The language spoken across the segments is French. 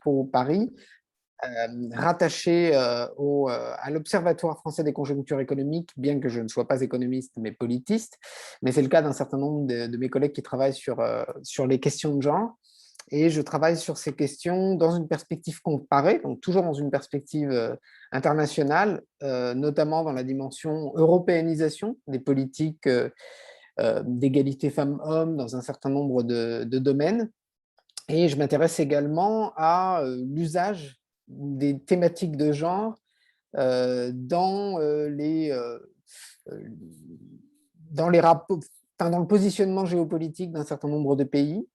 Po Paris, rattaché à l'Observatoire français des conjonctures économiques, bien que je ne sois pas économiste, mais politiste. Mais c'est le cas d'un certain nombre de mes collègues qui travaillent sur les questions de genre. Et je travaille sur ces questions dans une perspective comparée, donc toujours dans une perspective internationale, notamment dans la dimension européanisation des politiques d'égalité femmes-hommes dans un certain nombre de domaines. Et je m'intéresse également à l'usage des thématiques de genre dans les rapports, enfin, dans le positionnement géopolitique d'un certain nombre de pays.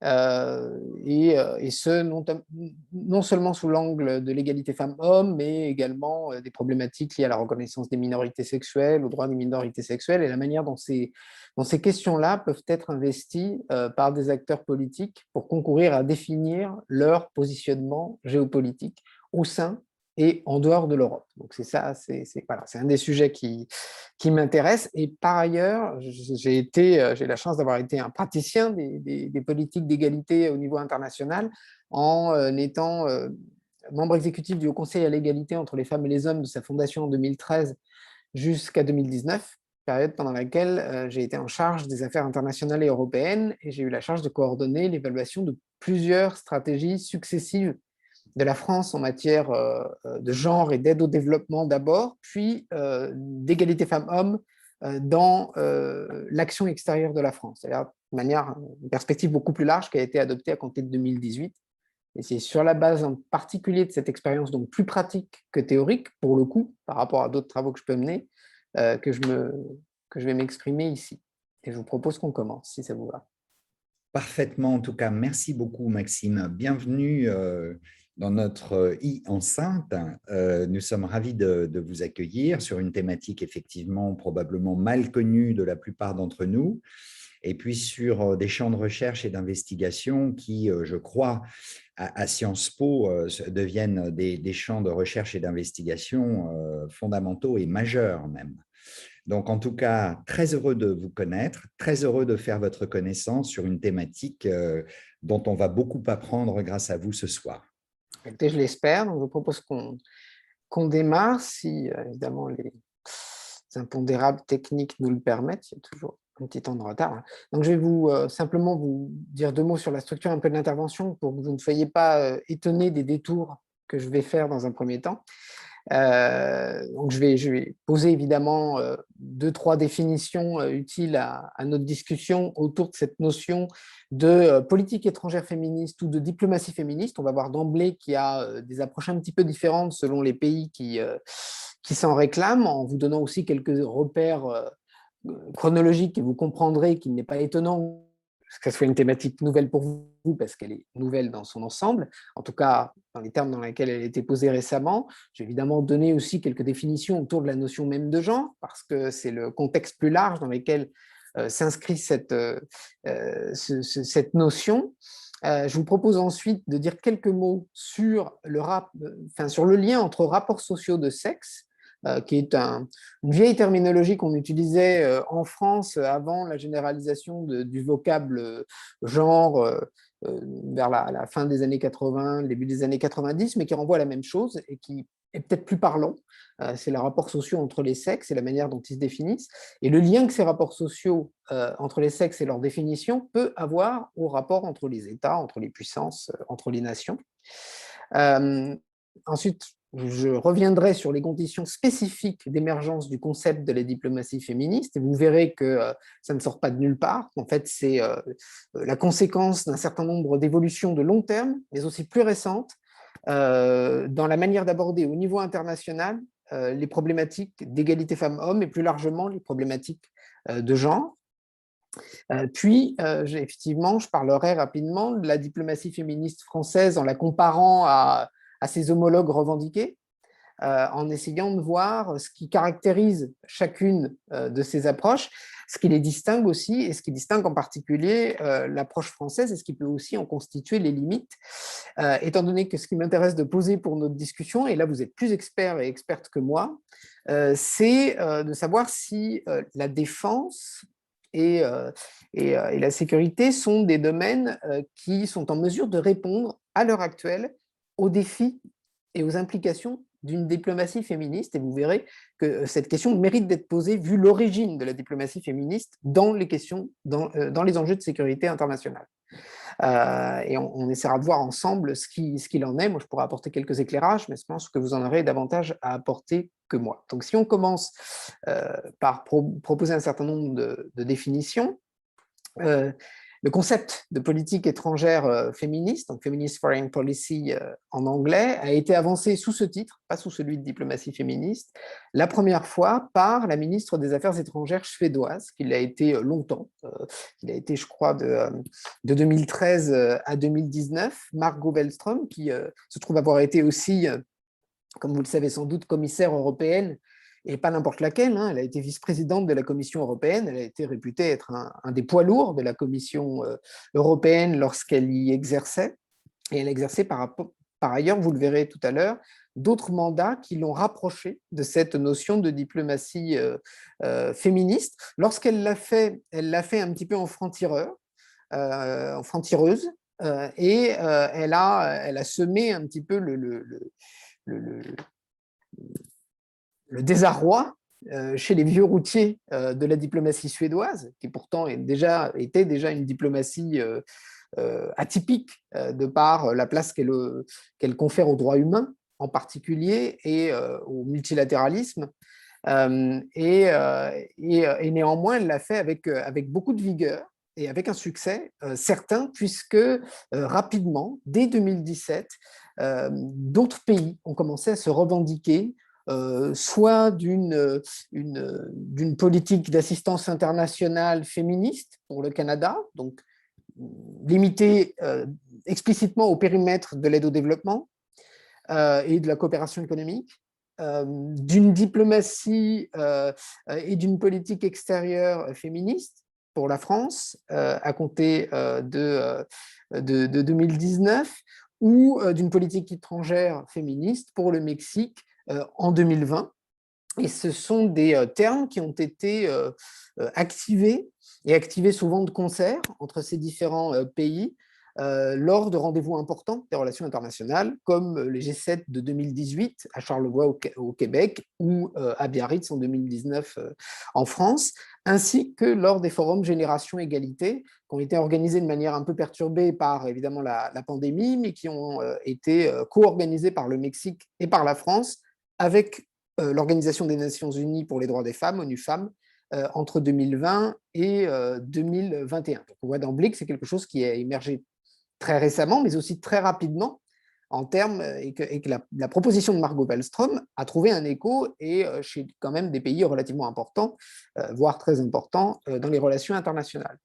Et ce, non seulement sous l'angle de l'égalité femmes-hommes, mais également des problématiques liées à la reconnaissance des minorités sexuelles, aux droits des minorités sexuelles, et la manière dont ces questions-là peuvent être investies par des acteurs politiques pour concourir à définir leur positionnement géopolitique au sein et en dehors de l'Europe. Donc c'est ça, voilà, c'est un des sujets qui m'intéresse. Et par ailleurs, j'ai la chance d'avoir été un praticien des politiques d'égalité au niveau international en étant membre exécutif du Haut Conseil à l'égalité entre les femmes et les hommes de sa fondation en 2013 jusqu'à 2019, période pendant laquelle j'ai été en charge des affaires internationales et européennes, et j'ai eu la charge de coordonner l'évaluation de plusieurs stratégies successives de la France en matière de genre et d'aide au développement d'abord, puis d'égalité femmes-hommes dans l'action extérieure de la France. C'est-à-dire une perspective beaucoup plus large qui a été adoptée à compter de 2018. Et c'est sur la base en particulier de cette expérience, donc plus pratique que théorique, pour le coup, par rapport à d'autres travaux que je peux mener, que je vais m'exprimer ici. Et je vous propose qu'on commence, si ça vous va. Parfaitement, en tout cas, merci beaucoup Maxime. Bienvenue dans notre e-enceinte. Nous sommes ravis de vous accueillir sur une thématique effectivement probablement mal connue de la plupart d'entre nous, et puis sur des champs de recherche et d'investigation qui, je crois, à Sciences Po deviennent des champs de recherche et d'investigation fondamentaux et majeurs même. Donc, en tout cas, très heureux de vous connaître, très heureux de faire votre connaissance sur une thématique dont on va beaucoup apprendre grâce à vous ce soir. Écoutez, je l'espère. Donc, je propose qu'on démarre, si évidemment les impondérables techniques nous le permettent. Il y a toujours un petit temps de retard. Donc, je vais simplement vous dire deux mots sur la structure un peu de l'intervention pour que vous ne soyez pas étonnés des détours que je vais faire dans un premier temps. Donc je vais poser évidemment deux, trois définitions utiles à notre discussion autour de cette notion de politique étrangère féministe ou de diplomatie féministe. On va voir d'emblée qu'il y a des approches un petit peu différentes selon les pays qui s'en réclament, en vous donnant aussi quelques repères chronologiques, et vous comprendrez qu'il n'est pas étonnant que ce soit une thématique nouvelle pour vous, parce qu'elle est nouvelle dans son ensemble, en tout cas dans les termes dans lesquels elle a été posée récemment. J'ai évidemment donné aussi quelques définitions autour de la notion même de genre, parce que c'est le contexte plus large dans lequel s'inscrit cette notion. Je vous propose ensuite de dire quelques mots sur le lien entre rapports sociaux de sexe, qui est une vieille terminologie qu'on utilisait en France avant la généralisation du vocable genre vers la fin des années 80, le début des années 90, mais qui renvoie à la même chose et qui est peut-être plus parlant. C'est les rapports sociaux entre les sexes et la manière dont ils se définissent. Et le lien que ces rapports sociaux entre les sexes et leur définition peut avoir au rapport entre les États, entre les puissances, entre les nations. Ensuite, je reviendrai sur les conditions spécifiques d'émergence du concept de la diplomatie féministe, et vous verrez que ça ne sort pas de nulle part. En fait, c'est la conséquence d'un certain nombre d'évolutions de long terme, mais aussi plus récentes, dans la manière d'aborder au niveau international les problématiques d'égalité femmes-hommes et plus largement les problématiques de genre. Puis, effectivement, je parlerai rapidement de la diplomatie féministe française en la comparant à ses homologues revendiqués, en essayant de voir ce qui caractérise chacune de ces approches, ce qui les distingue aussi, et ce qui distingue en particulier l'approche française, et ce qui peut aussi en constituer les limites, étant donné que ce qui m'intéresse de poser pour notre discussion, et là vous êtes plus experts et expertes que moi, c'est de savoir si la défense et la sécurité sont des domaines qui sont en mesure de répondre à l'heure actuelle aux défis et aux implications d'une diplomatie féministe. Et vous verrez que cette question mérite d'être posée vu l'origine de la diplomatie féministe dans les questions, dans les enjeux de sécurité internationale. Et on essaiera de voir ensemble ce qu'il en est. Moi, je pourrais apporter quelques éclairages, mais je pense que vous en aurez davantage à apporter que moi. Donc, si on commence par proposer un certain nombre de définitions, le concept de politique étrangère féministe, donc Feminist Foreign Policy en anglais, a été avancé sous ce titre, pas sous celui de diplomatie féministe, la première fois par la ministre des Affaires étrangères suédoise, qui l'a été longtemps. Il a été, je crois, de 2013 à 2019, Margot Wallström, qui se trouve avoir été aussi, comme vous le savez sans doute, commissaire européenne, et pas n'importe laquelle. Elle a été vice-présidente de la Commission européenne. Elle a été réputée être un des poids lourds de la Commission européenne lorsqu'elle y exerçait. Et elle exerçait par ailleurs, vous le verrez tout à l'heure, d'autres mandats qui l'ont rapprochée de cette notion de diplomatie féministe. Lorsqu'elle l'a fait, elle l'a fait un petit peu en franc-tireur, en franc-tireuse, et elle a semé un petit peu le désarroi chez les vieux routiers de la diplomatie suédoise, qui pourtant était déjà une diplomatie atypique de par la place qu'elle confère aux droits humains en particulier et au multilatéralisme. Et néanmoins, elle l'a fait avec beaucoup de vigueur et avec un succès certain, puisque rapidement, dès 2017, d'autres pays ont commencé à se revendiquer soit d'une politique d'assistance internationale féministe pour le Canada, donc limitée explicitement au périmètre de l'aide au développement et de la coopération économique, d'une diplomatie et d'une politique extérieure féministe pour la France à compter de 2019, ou d'une politique étrangère féministe pour le Mexique en 2020. Et ce sont des termes qui ont été activés, et activés souvent de concert entre ces différents pays, lors de rendez-vous importants des relations internationales, comme les G7 de 2018 à Charlevoix au Québec, ou à Biarritz en 2019 en France, ainsi que lors des forums Génération Égalité, qui ont été organisés de manière un peu perturbée par évidemment la pandémie, mais qui ont été co-organisés par le Mexique et par la France, avec l'Organisation des Nations Unies pour les droits des femmes, ONU Femmes, entre 2020 et 2021. Donc on voit d'emblée que c'est quelque chose qui a émergé très récemment, mais aussi très rapidement, en termes, et que la proposition de Margot Wallström a trouvé un écho et chez quand même des pays relativement importants, voire très importants dans les relations internationales.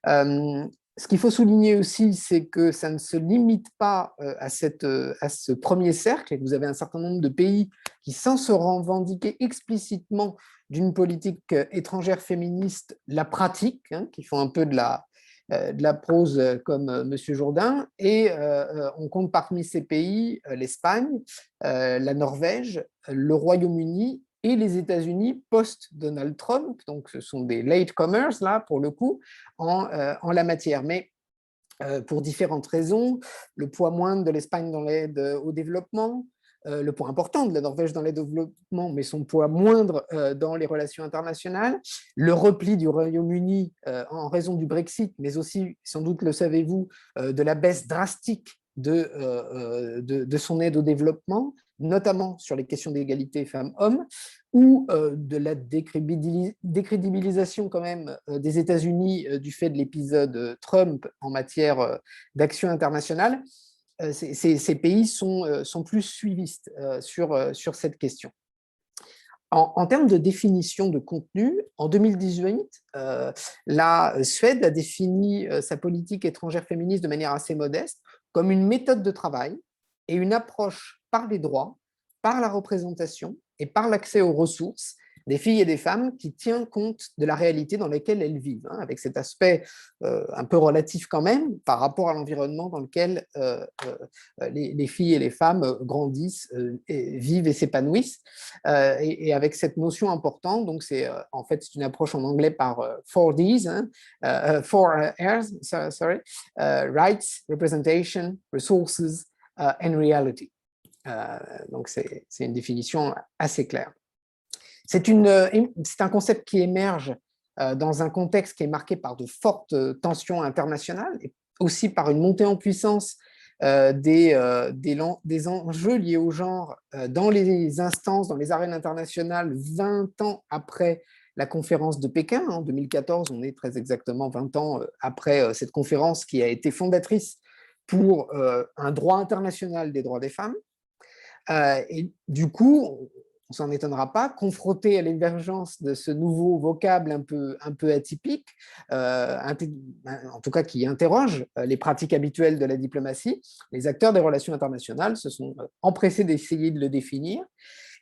Ce qu'il faut souligner aussi, c'est que ça ne se limite pas à ce premier cercle, et que vous avez un certain nombre de pays qui, sans se revendiquer explicitement d'une politique étrangère féministe, la pratiquent, qui font un peu de la prose comme M. Jourdain, et on compte parmi ces pays l'Espagne, la Norvège, le Royaume-Uni et les États-Unis post-Donald Trump. Donc ce sont des latecomers, là, pour le coup, en la matière. Mais pour différentes raisons, le poids moindre de l'Espagne dans l'aide au développement, le poids important de la Norvège dans l'aide au développement, mais son poids moindre dans les relations internationales, le repli du Royaume-Uni en raison du Brexit, mais aussi, sans doute le savez-vous, de la baisse drastique de son aide au développement, notamment sur les questions d'égalité femmes-hommes, ou de la décrédibilisation quand même des États-Unis du fait de l'épisode Trump en matière d'action internationale. Ces pays sont plus suivistes sur cette question. En termes de définition de contenu, en 2018, la Suède a défini sa politique étrangère féministe de manière assez modeste comme une méthode de travail et une approche par les droits, par la représentation et par l'accès aux ressources des filles et des femmes qui tient compte de la réalité dans laquelle elles vivent, hein, avec cet aspect un peu relatif quand même par rapport à l'environnement dans lequel les filles et les femmes grandissent, et vivent et s'épanouissent. Et avec cette notion importante, donc c'est en fait c'est une approche en anglais par 4Ds, hein, 4 Rs, sorry, rights, representation, resources and reality. Donc c'est une définition assez claire. C'est un concept qui émerge dans un contexte qui est marqué par de fortes tensions internationales et aussi par une montée en puissance des enjeux liés au genre dans les instances, dans les arènes internationales 20 ans après la conférence de Pékin. En 2014, on est très exactement 20 ans après cette conférence qui a été fondatrice pour un droit international des droits des femmes. Et du coup, on ne s'en étonnera pas, confronté à l'émergence de ce nouveau vocable un peu atypique, en tout cas qui interroge les pratiques habituelles de la diplomatie, les acteurs des relations internationales se sont empressés d'essayer de le définir.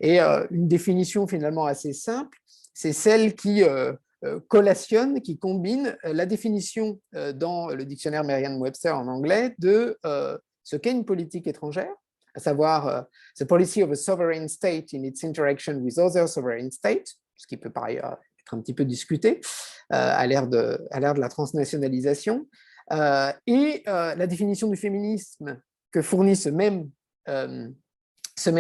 Et une définition finalement assez simple, c'est celle qui collationne, qui combine la définition dans le dictionnaire Merriam-Webster en anglais de ce qu'est une politique étrangère, à savoir the policy of a sovereign state in its interaction with other sovereign states, ce qui peut par ailleurs être un petit peu discuté à l'ère de la transnationalisation, et la définition du féminisme que fournit ce même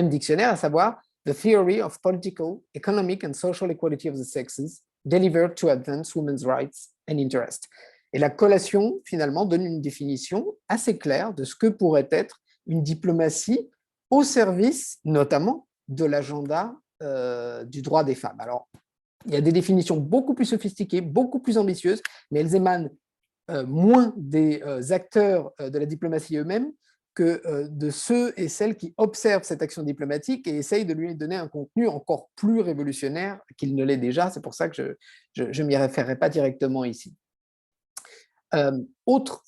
dictionnaire, à savoir the theory of political, economic and social equality of the sexes delivered to advance women's rights and interests. Et la collation, finalement, donne une définition assez claire de ce que pourrait être une diplomatie au service, notamment, de l'agenda du droit des femmes. Alors, il y a des définitions beaucoup plus sophistiquées, beaucoup plus ambitieuses, mais elles émanent moins des acteurs de la diplomatie eux-mêmes que de ceux et celles qui observent cette action diplomatique et essayent de lui donner un contenu encore plus révolutionnaire qu'il ne l'est déjà. C'est pour ça que je ne m'y référerai pas directement ici. Autre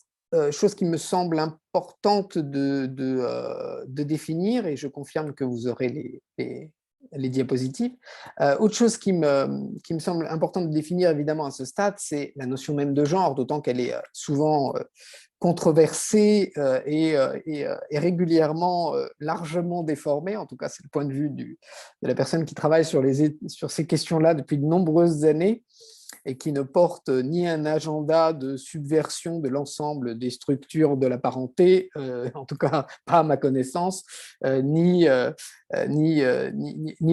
chose qui me semble importante de définir, et je confirme que vous aurez les diapositives. Autre chose qui me semble importante de définir évidemment à ce stade, c'est la notion même de genre, d'autant qu'elle est souvent controversée et régulièrement largement déformée. En tout cas, c'est le point de vue de la personne qui travaille sur ces questions-là depuis de nombreuses années et qui ne porte ni un agenda de subversion de l'ensemble des structures de la parenté, en tout cas pas à ma connaissance, ni le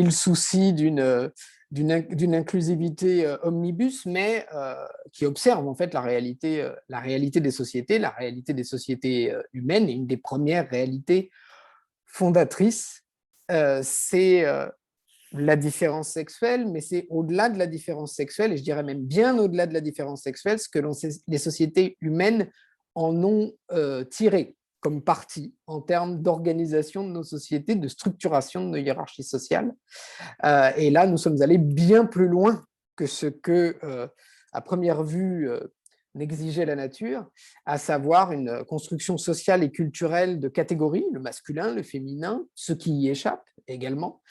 souci d'une inclusivité omnibus, mais qui observe en fait la réalité des sociétés, la réalité des sociétés humaines, et une des premières réalités fondatrices, c'est la différence sexuelle, mais c'est au-delà de la différence sexuelle, et je dirais même bien au-delà de la différence sexuelle, ce que les sociétés humaines en ont tiré comme parti en termes d'organisation de nos sociétés, de structuration de nos hiérarchies sociales. Et là, nous sommes allés bien plus loin que ce que, à première vue, n'exigeait la nature, à savoir une construction sociale et culturelle de catégories, le masculin, le féminin, ce qui y échappe également,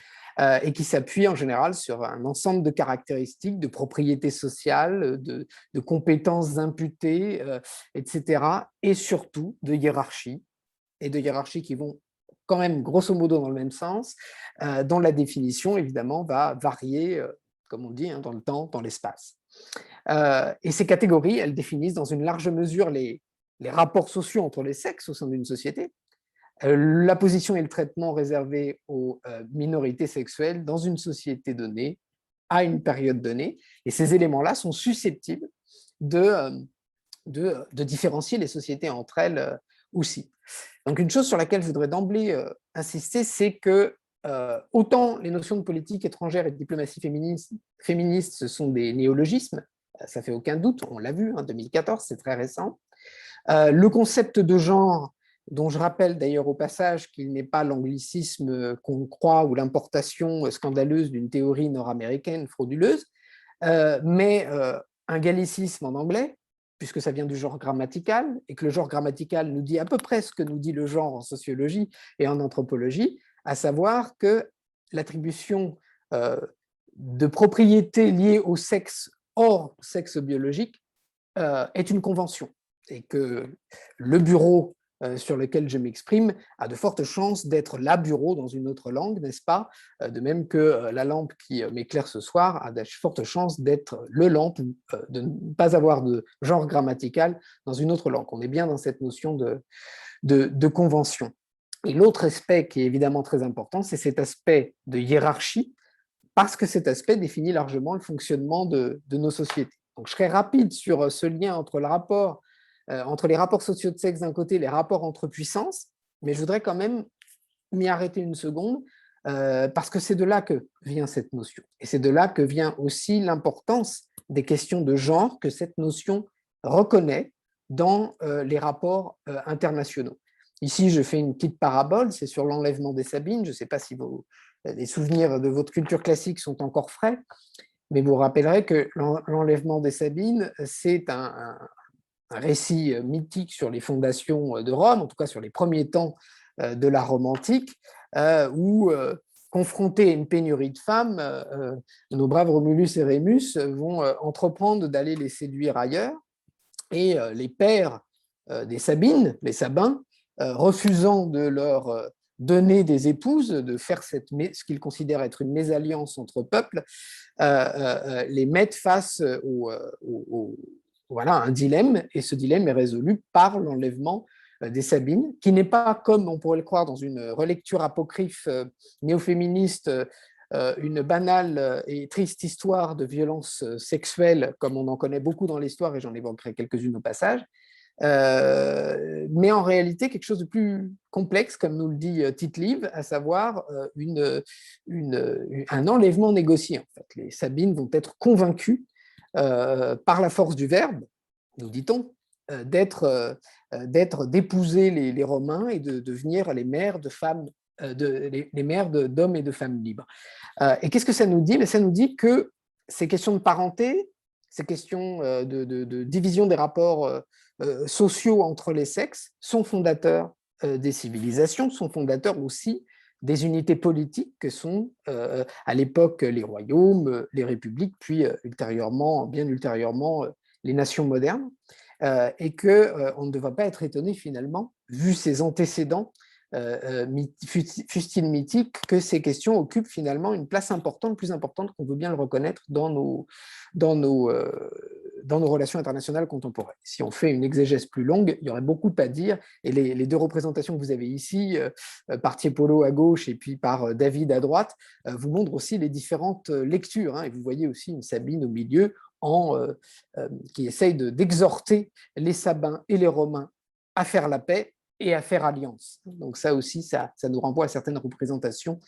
et qui s'appuie en général sur un ensemble de caractéristiques, de propriétés sociales, de compétences imputées, etc., et surtout de hiérarchies, et de hiérarchies qui vont quand même grosso modo dans le même sens, dont la définition évidemment va varier, comme on dit, hein, dans le temps, dans l'espace. Et ces catégories, elles définissent dans une large mesure les rapports sociaux entre les sexes au sein d'une société, la position et le traitement réservés aux minorités sexuelles dans une société donnée, à une période donnée. Et ces éléments-là sont susceptibles de différencier les sociétés entre elles aussi. Donc, une chose sur laquelle je voudrais d'emblée insister, c'est que autant les notions de politique étrangère et de diplomatie féministe, ce sont des néologismes, ça fait aucun doute, on l'a vu en 2014, c'est très récent. Le concept de genre, dont je rappelle d'ailleurs au passage qu'il n'est pas l'anglicisme qu'on croit ou l'importation scandaleuse d'une théorie nord-américaine frauduleuse, mais un gallicisme en anglais, puisque ça vient du genre grammatical, et que le genre grammatical nous dit à peu près ce que nous dit le genre en sociologie et en anthropologie, à savoir que l'attribution de propriété liée au sexe hors sexe biologique est une convention et que le bureau sur lequel je m'exprime a de fortes chances d'être la bureau dans une autre langue, n'est-ce pas? De même que la lampe qui m'éclaire ce soir a de fortes chances d'être le lampe ou de ne pas avoir de genre grammatical dans une autre langue. On est bien dans cette notion de convention. Et l'autre aspect qui est évidemment très important, c'est cet aspect de hiérarchie, parce que cet aspect définit largement le fonctionnement de nos sociétés. Donc, je serai rapide sur ce lien entre entre les rapports sociaux de sexe d'un côté, les rapports entre puissances, mais je voudrais quand même m'y arrêter une seconde, parce que c'est de là que vient cette notion. Et c'est de là que vient aussi l'importance des questions de genre que cette notion reconnaît dans les rapports internationaux. Ici, je fais une petite parabole, c'est sur l'enlèvement des Sabines. Je ne sais pas si les souvenirs de votre culture classique sont encore frais, mais vous rappellerez que l'enlèvement des Sabines, c'est un récit mythique sur les fondations de Rome, en tout cas sur les premiers temps de la Rome antique, où, confrontés à une pénurie de femmes, nos braves Romulus et Rémus vont entreprendre d'aller les séduire ailleurs, et les pères des Sabines, les Sabins, refusant de leur donner des épouses, de faire ce qu'ils considèrent être une mésalliance entre peuples, les mettent face voilà, un dilemme, et ce dilemme est résolu par l'enlèvement des Sabines, qui n'est pas, comme on pourrait le croire dans une relecture apocryphe néo-féministe, une banale et triste histoire de violence sexuelle, comme on en connaît beaucoup dans l'histoire, et j'en évoquerai quelques-unes au passage, mais en réalité quelque chose de plus complexe, comme nous le dit Tite-Live, à savoir un enlèvement négocié. En fait. Les Sabines vont être convaincues par la force du verbe, nous dit-on, d'épouser les Romains et de devenir les mères de femmes, les mères d'hommes et de femmes libres. Et qu'est-ce que ça nous dit? Ça nous dit que ces questions de parenté, ces questions de division des rapports sociaux entre les sexes sont fondateurs des civilisations, sont fondateurs aussi des unités politiques que sont à l'époque les royaumes, les républiques, puis ultérieurement, bien ultérieurement, les nations modernes, et qu'on ne devrait pas être étonné finalement, vu ses antécédents, fût-il mythique, que ces questions occupent finalement une place importante, plus importante qu'on veut bien le reconnaître dans nos relations internationales contemporaines. Si on fait une exégèse plus longue, il y aurait beaucoup à dire, et les deux représentations que vous avez ici, par Tiepolo à gauche et puis par David à droite, vous montrent aussi les différentes lectures, hein, et vous voyez aussi une Sabine au milieu qui essaye d'exhorter les Sabins et les Romains à faire la paix et à faire alliance. Donc ça aussi, ça nous renvoie à certaines représentations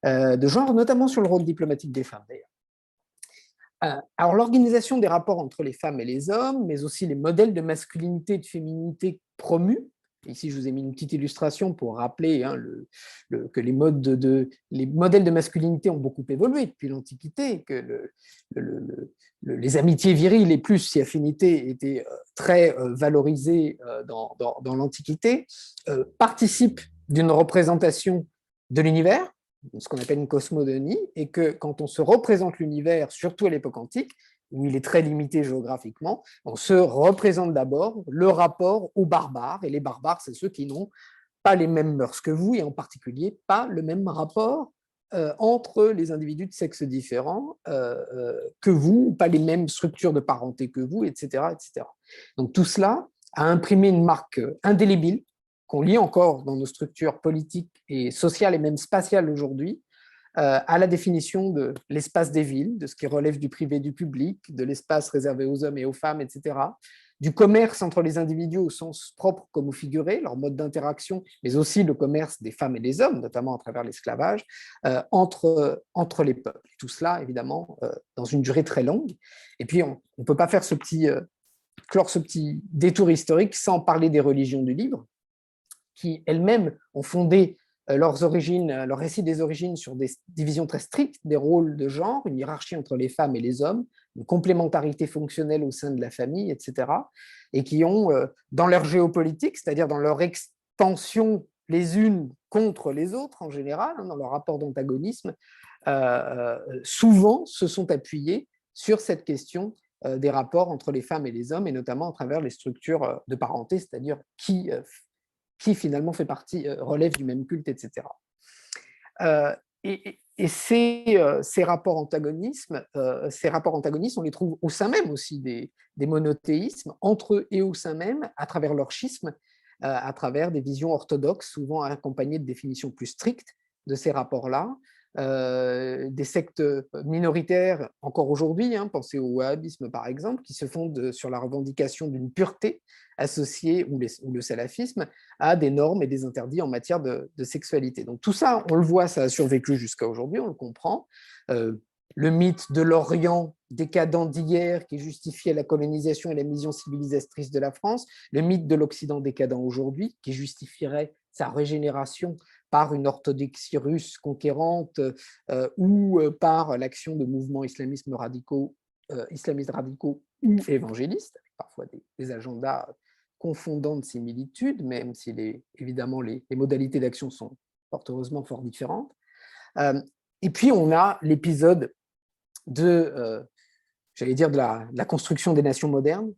de genre, notamment sur le rôle diplomatique des femmes d'ailleurs. Alors l'organisation des rapports entre les femmes et les hommes, mais aussi les modèles de masculinité et de féminité promus. Ici, je vous ai mis une petite illustration pour rappeler que les modèles de masculinité ont beaucoup évolué depuis l'Antiquité, que les amitiés viriles et plus si affinité étaient très valorisées dans l'Antiquité, participent d'une représentation de l'univers, ce qu'on appelle une cosmogonie, et que quand on se représente l'univers, surtout à l'époque antique, où il est très limité géographiquement, on se représente d'abord le rapport aux barbares, et les barbares, c'est ceux qui n'ont pas les mêmes mœurs que vous, et en particulier pas le même rapport entre les individus de sexe différents que vous, pas les mêmes structures de parenté que vous, etc., etc. Donc tout cela a imprimé une marque indélébile qu'on lit encore dans nos structures politiques et sociales et même spatiales aujourd'hui, à la définition de l'espace des villes, de ce qui relève du privé et du public, de l'espace réservé aux hommes et aux femmes, etc., du commerce entre les individus au sens propre comme au figuré, leur mode d'interaction, mais aussi le commerce des femmes et des hommes, notamment à travers l'esclavage, entre les peuples. Et tout cela, évidemment, dans une durée très longue. Et puis, on ne peut pas faire clore ce petit détour historique sans parler des religions du livre, qui elles-mêmes ont fondé leur récit des origines sur des divisions très strictes des rôles de genre, une hiérarchie entre les femmes et les hommes, une complémentarité fonctionnelle au sein de la famille, etc., et qui ont, dans leur géopolitique, c'est-à-dire dans leur expansion les unes contre les autres en général, dans leur rapport d'antagonisme, souvent se sont appuyés sur cette question des rapports entre les femmes et les hommes, et notamment à travers les structures de parenté, c'est-à-dire qui finalement fait partie, relève du même culte, etc. Et ces rapports antagonistes, on les trouve au sein même aussi des monothéismes, entre eux et au sein même, à travers leur schisme, à travers des visions orthodoxes, souvent accompagnées de définitions plus strictes de ces rapports-là, des sectes minoritaires encore aujourd'hui, hein, pensez au wahhabisme par exemple, qui se fondent sur la revendication d'une pureté associée, ou le salafisme, à des normes et des interdits en matière de sexualité. Donc tout ça, on le voit, ça a survécu jusqu'à aujourd'hui, on le comprend. Le mythe de l'Orient décadent d'hier qui justifiait la colonisation et la mission civilisatrice de la France, le mythe de l'Occident décadent aujourd'hui qui justifierait sa régénération par une orthodoxie russe conquérante ou par l'action de mouvements islamistes radicaux ou évangélistes, avec parfois des agendas confondant de similitudes, même si évidemment les modalités d'action sont fort heureusement fort différentes. Et puis on a l'épisode j'allais dire, de la construction des nations modernes,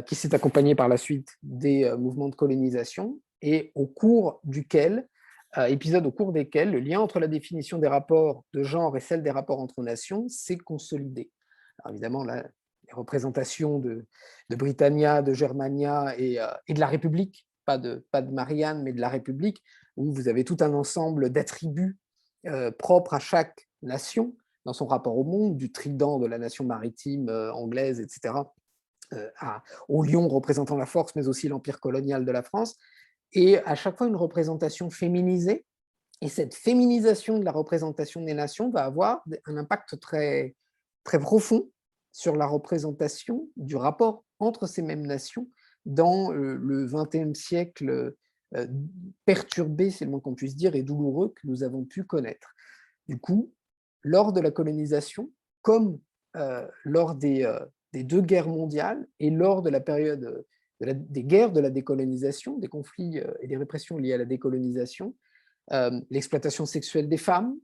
qui s'est accompagné par la suite des mouvements de colonisation, et au cours desquels le lien entre la définition des rapports de genre et celle des rapports entre nations s'est consolidé. Alors évidemment, là, les représentations de Britannia, de Germania et de la République, pas de Marianne, mais de la République, où vous avez tout un ensemble d'attributs propres à chaque nation dans son rapport au monde, du trident de la nation maritime anglaise, etc., au lion représentant la force, mais aussi l'empire colonial de la France, et à chaque fois une représentation féminisée. Et cette féminisation de la représentation des nations va avoir un impact très, très profond sur la représentation du rapport entre ces mêmes nations dans le XXe siècle perturbé, c'est le moins qu'on puisse dire, et douloureux que nous avons pu connaître. Du coup, lors de la colonisation, comme lors des deux guerres mondiales et lors de la période des guerres de la décolonisation, des conflits et des répressions liées à la décolonisation, l'exploitation sexuelle des femmes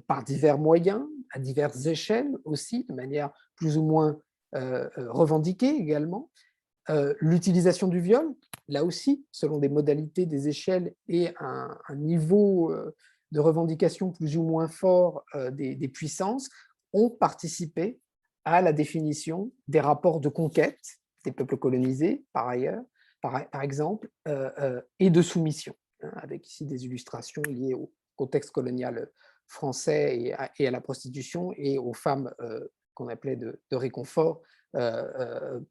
par divers moyens, à diverses échelles aussi, de manière plus ou moins revendiquée également, l'utilisation du viol, là aussi, selon des modalités, des échelles et un niveau de revendication plus ou moins fort des puissances, ont participé à la définition des rapports de conquête des peuples colonisés, par ailleurs, par exemple, et de soumission, hein, avec ici des illustrations liées au contexte colonial français et à la prostitution et aux femmes qu'on appelait de réconfort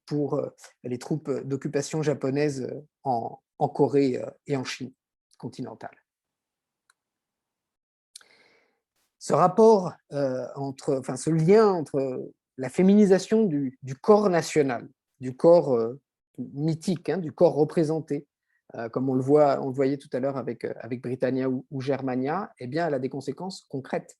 pour les troupes d'occupation japonaises en Corée et en Chine continentale. Ce rapport ce lien entre la féminisation du corps national, du corps mythique, hein, du corps représenté, comme on le voyait tout à l'heure avec Britannia ou Germania, eh bien, elle a des conséquences concrètes.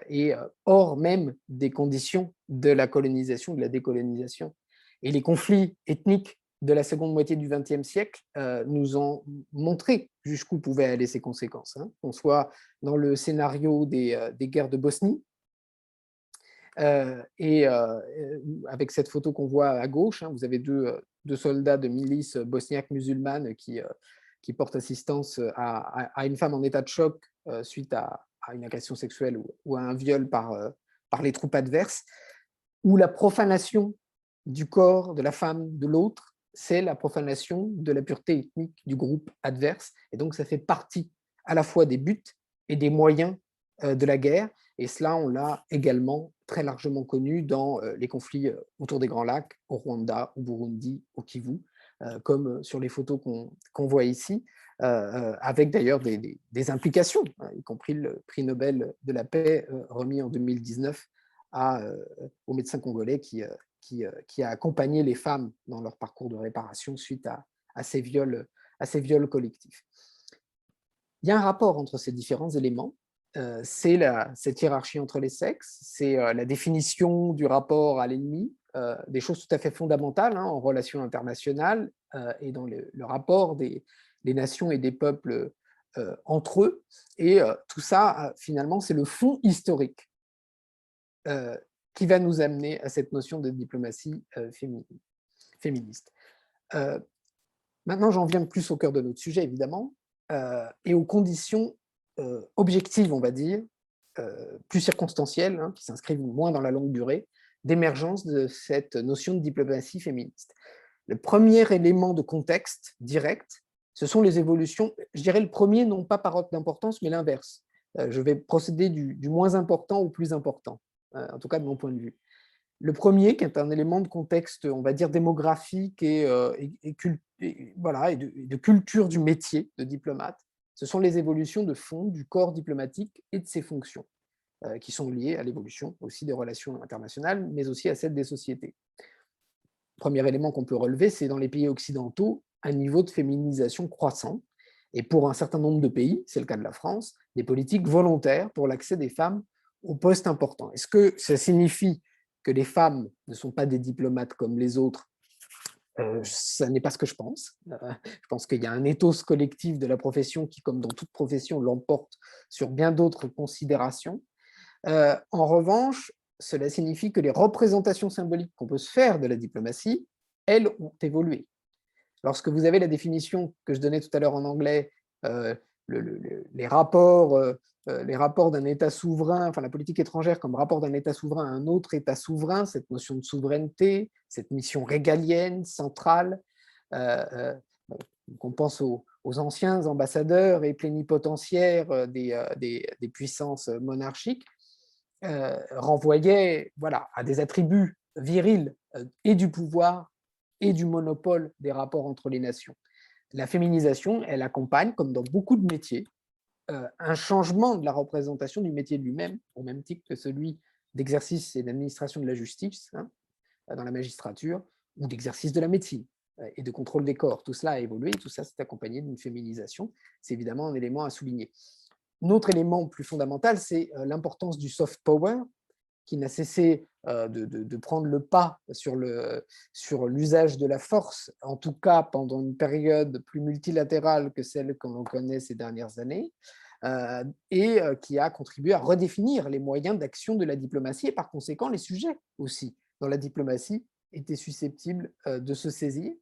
Et hors même des conditions de la colonisation, de la décolonisation. Et les conflits ethniques de la seconde moitié du XXe siècle nous ont montré jusqu'où pouvaient aller ces conséquences, hein. Qu'on soit dans le scénario des guerres de Bosnie, avec cette photo qu'on voit à gauche, hein, vous avez deux soldats de milices bosniaques musulmanes qui portent assistance à une femme en état de choc suite à une agression sexuelle ou à un viol par les troupes adverses, où la profanation du corps de la femme de l'autre, c'est la profanation de la pureté ethnique du groupe adverse. Et donc, ça fait partie à la fois des buts et des moyens de la guerre. Et cela, on l'a également très largement connu dans les conflits autour des Grands Lacs, au Rwanda, au Burundi, au Kivu, comme sur les photos qu'on voit ici, avec d'ailleurs des implications, hein, y compris le prix Nobel de la paix remis en 2019 au médecin congolais qui a accompagné les femmes dans leur parcours de réparation suite à ces viols collectifs. Il y a un rapport entre ces différents éléments. C'est cette hiérarchie entre les sexes, c'est la définition du rapport à l'ennemi, des choses tout à fait fondamentales, hein, en relations internationales et dans le rapport des nations et des peuples entre eux. Et tout ça, finalement, c'est le fond historique qui va nous amener à cette notion de diplomatie féministe. Maintenant, j'en viens plus au cœur de notre sujet, évidemment, et aux conditions objectives, on va dire, plus circonstancielles, hein, qui s'inscrivent moins dans la longue durée, d'émergence de cette notion de diplomatie féministe. Le premier élément de contexte direct, ce sont les évolutions, je dirais le premier, non pas par ordre d'importance, mais l'inverse. Je vais procéder du moins important au plus important, en tout cas de mon point de vue. Le premier, qui est un élément de contexte, on va dire, démographique et de culture du métier de diplomate, ce sont les évolutions de fond du corps diplomatique et de ses fonctions, qui sont liées à l'évolution aussi des relations internationales, mais aussi à celle des sociétés. Premier élément qu'on peut relever, c'est dans les pays occidentaux, un niveau de féminisation croissant. Et pour un certain nombre de pays, c'est le cas de la France, des politiques volontaires pour l'accès des femmes aux postes importants. Est-ce que ça signifie que les femmes ne sont pas des diplomates comme les autres? Ça n'est pas ce que je pense. Je pense qu'il y a un ethos collectif de la profession qui, comme dans toute profession, l'emporte sur bien d'autres considérations. En revanche, cela signifie que les représentations symboliques qu'on peut se faire de la diplomatie, elles ont évolué. Lorsque vous avez la définition que je donnais tout à l'heure en anglais, les rapports d'un État souverain, enfin la politique étrangère comme rapport d'un État souverain à un autre État souverain, cette notion de souveraineté, cette mission régalienne, centrale, on pense aux anciens ambassadeurs et plénipotentiaires des puissances monarchiques, renvoyait à des attributs virils et du pouvoir et du monopole des rapports entre les nations. La féminisation, elle accompagne, comme dans beaucoup de métiers, un changement de la représentation du métier lui-même, au même titre que celui d'exercice et d'administration de la justice, hein, dans la magistrature, ou d'exercice de la médecine et de contrôle des corps. Tout cela a évolué, tout ça s'est accompagné d'une féminisation. C'est évidemment un élément à souligner. Un autre élément plus fondamental, c'est l'importance du soft power, qui n'a cessé de prendre le pas sur l'usage de la force, en tout cas pendant une période plus multilatérale que celle que l'on connaît ces dernières années, et qui a contribué à redéfinir les moyens d'action de la diplomatie et par conséquent les sujets aussi dont la diplomatie était susceptible de se saisir.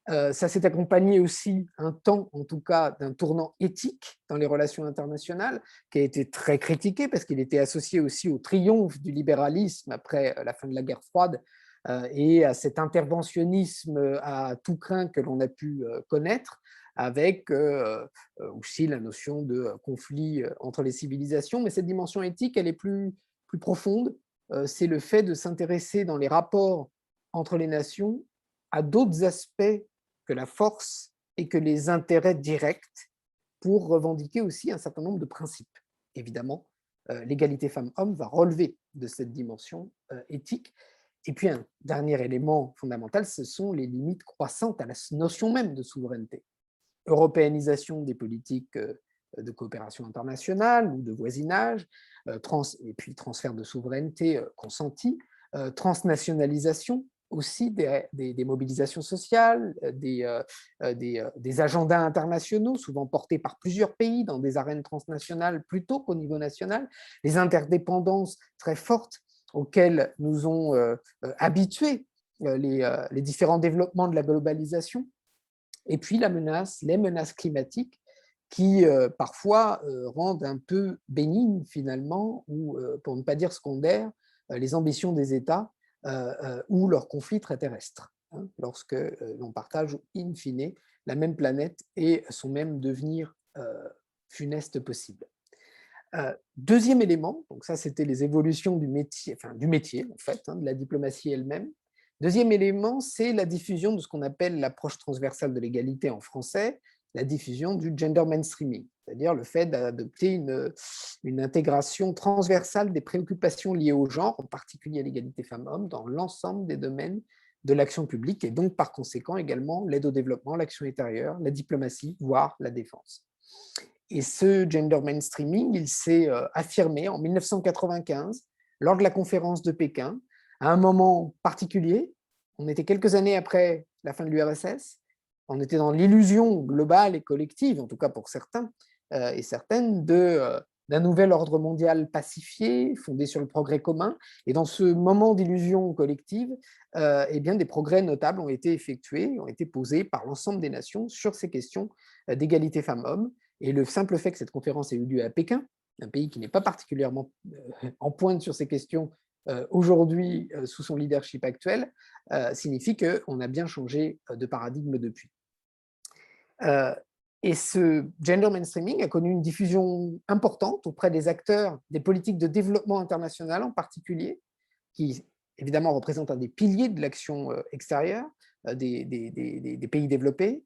Ça s'est accompagné aussi un temps, en tout cas, d'un tournant éthique dans les relations internationales, qui a été très critiqué parce qu'il était associé aussi au triomphe du libéralisme après la fin de la guerre froide et à cet interventionnisme à tout crin que l'on a pu connaître, avec aussi la notion de conflit entre les civilisations. Mais cette dimension éthique, elle est plus profonde. C'est le fait de s'intéresser dans les rapports entre les nations à d'autres aspects que la force et que les intérêts directs pour revendiquer aussi un certain nombre de principes. Évidemment, l'égalité femmes-hommes va relever de cette dimension éthique. Et puis un dernier élément fondamental, ce sont les limites croissantes à la notion même de souveraineté. Européanisation des politiques de coopération internationale ou de voisinage, et puis transfert de souveraineté consenti, transnationalisation aussi des mobilisations sociales, des agendas internationaux, souvent portés par plusieurs pays dans des arènes transnationales plutôt qu'au niveau national, les interdépendances très fortes auxquelles nous ont habitués les différents développements de la globalisation, et puis les menaces climatiques qui parfois rendent un peu bénignes finalement, ou pour ne pas dire secondaires, les ambitions des États ou leurs conflits très terrestres, hein, lorsque l'on partage in fine la même planète et son même devenir funeste possible. Deuxième élément, donc ça c'était les évolutions du métier en fait, hein, de la diplomatie elle-même. Deuxième élément, c'est la diffusion de ce qu'on appelle l'approche transversale de l'égalité en français, la diffusion du gender mainstreaming, c'est-à-dire le fait d'adopter une intégration transversale des préoccupations liées au genre, en particulier à l'égalité femmes-hommes, dans l'ensemble des domaines de l'action publique et donc par conséquent également l'aide au développement, l'action extérieure, la diplomatie, voire la défense. Et ce gender mainstreaming, il s'est affirmé en 1995 lors de la conférence de Pékin, à un moment particulier. On était quelques années après la fin de l'URSS on était dans l'illusion globale et collective, en tout cas pour certains et certaines, d'un nouvel ordre mondial pacifié, fondé sur le progrès commun. Et dans ce moment d'illusion collective, eh bien, des progrès notables ont été effectués, ont été posés par l'ensemble des nations sur ces questions d'égalité femmes-hommes. Et le simple fait que cette conférence ait eu lieu à Pékin, un pays qui n'est pas particulièrement en pointe sur ces questions aujourd'hui sous son leadership actuel, signifie qu'on a bien changé de paradigme depuis. Et ce gender mainstreaming a connu une diffusion importante auprès des acteurs des politiques de développement international en particulier, qui évidemment représentent un des piliers de l'action extérieure des pays développés,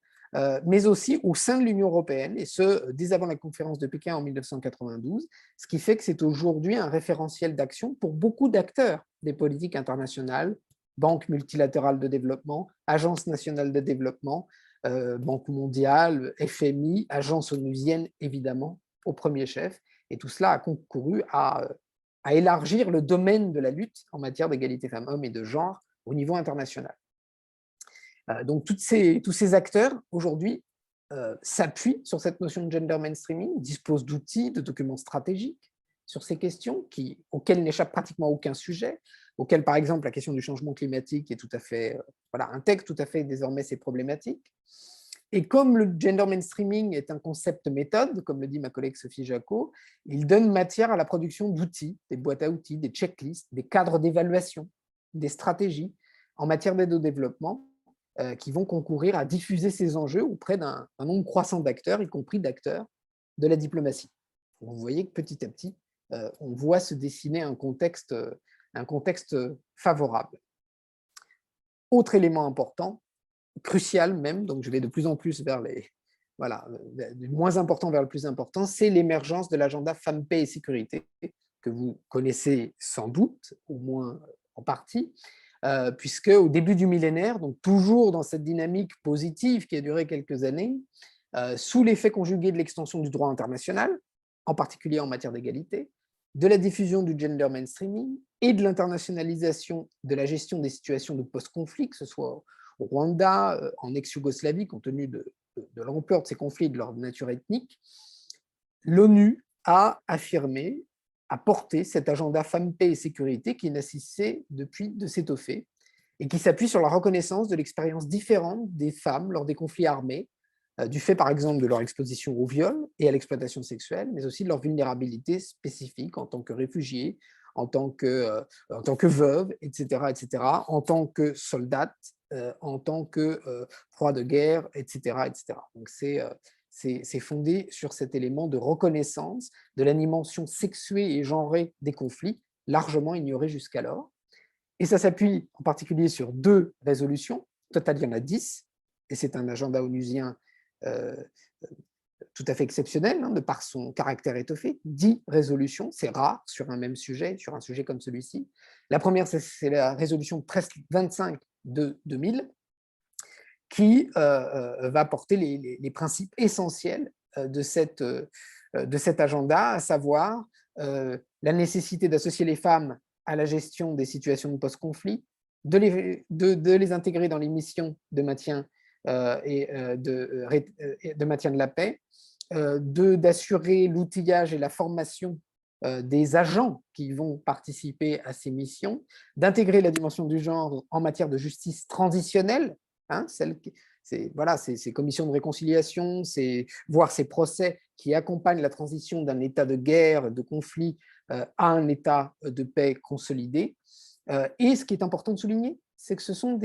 mais aussi au sein de l'Union européenne, et ce, dès avant la conférence de Pékin en 1992, ce qui fait que c'est aujourd'hui un référentiel d'action pour beaucoup d'acteurs des politiques internationales, banques multilatérales de développement, agences nationales de développement, Banque mondiale, FMI, agence onusienne, évidemment, au premier chef. Et tout cela a concouru à élargir le domaine de la lutte en matière d'égalité femmes-hommes et de genre au niveau international. Donc, tous ces acteurs, aujourd'hui, s'appuient sur cette notion de gender mainstreaming, disposent d'outils, de documents stratégiques sur ces questions auxquelles n'échappe pratiquement aucun sujet, auxquels, par exemple, la question du changement climatique est tout à fait, intègre tout à fait désormais ces problématiques. Et comme le gender mainstreaming est un concept méthode, comme le dit ma collègue Sophie Jacot, il donne matière à la production d'outils, des boîtes à outils, des checklists, des cadres d'évaluation, des stratégies en matière d'aide au développement qui vont concourir à diffuser ces enjeux auprès d'un nombre croissant d'acteurs, y compris d'acteurs de la diplomatie. Vous voyez que petit à petit, on voit se dessiner un contexte favorable. Autre élément important, crucial même, donc je vais de plus en plus vers du moins important vers le plus important, c'est l'émergence de l'agenda Femmes, Paix et Sécurité, que vous connaissez sans doute, au moins en partie, puisque au début du millénaire, donc toujours dans cette dynamique positive qui a duré quelques années, sous l'effet conjugué de l'extension du droit international, en particulier en matière d'égalité, de la diffusion du gender mainstreaming et de l'internationalisation de la gestion des situations de post-conflit, que ce soit au Rwanda, en ex-Yougoslavie, compte tenu de l'ampleur de ces conflits et de leur nature ethnique, l'ONU a affirmé, a porté cet agenda Femmes, Paix et Sécurité qui n'a cessé depuis de s'étoffer et qui s'appuie sur la reconnaissance de l'expérience différente des femmes lors des conflits armés, du fait par exemple de leur exposition au viol et à l'exploitation sexuelle, mais aussi de leur vulnérabilité spécifique en tant que réfugiés, en tant que veuves, etc., en tant que soldates, en tant que proie de guerre, etc., etc. Donc c'est fondé sur cet élément de reconnaissance de la dimension sexuée et genrée des conflits, largement ignorée jusqu'alors. Et ça s'appuie en particulier sur 2 résolutions. Au total, il y en a 10, et c'est un agenda onusien tout à fait exceptionnel, de par son caractère étoffé. 10 résolutions, c'est rare sur un même sujet, sur un sujet comme celui-ci. La première, c'est la résolution 1325 de 2000, qui va porter les principes essentiels de cet agenda, à savoir la nécessité d'associer les femmes à la gestion des situations de post-conflit, de les intégrer dans les missions de maintien de maintien de la paix, d'assurer l'outillage et la formation des agents qui vont participer à ces missions, d'intégrer la dimension du genre en matière de justice transitionnelle, ces commissions de réconciliation, voire ces procès qui accompagnent la transition d'un état de guerre, de conflit, à un état de paix consolidé. Et ce qui est important de souligner, c'est que ce sont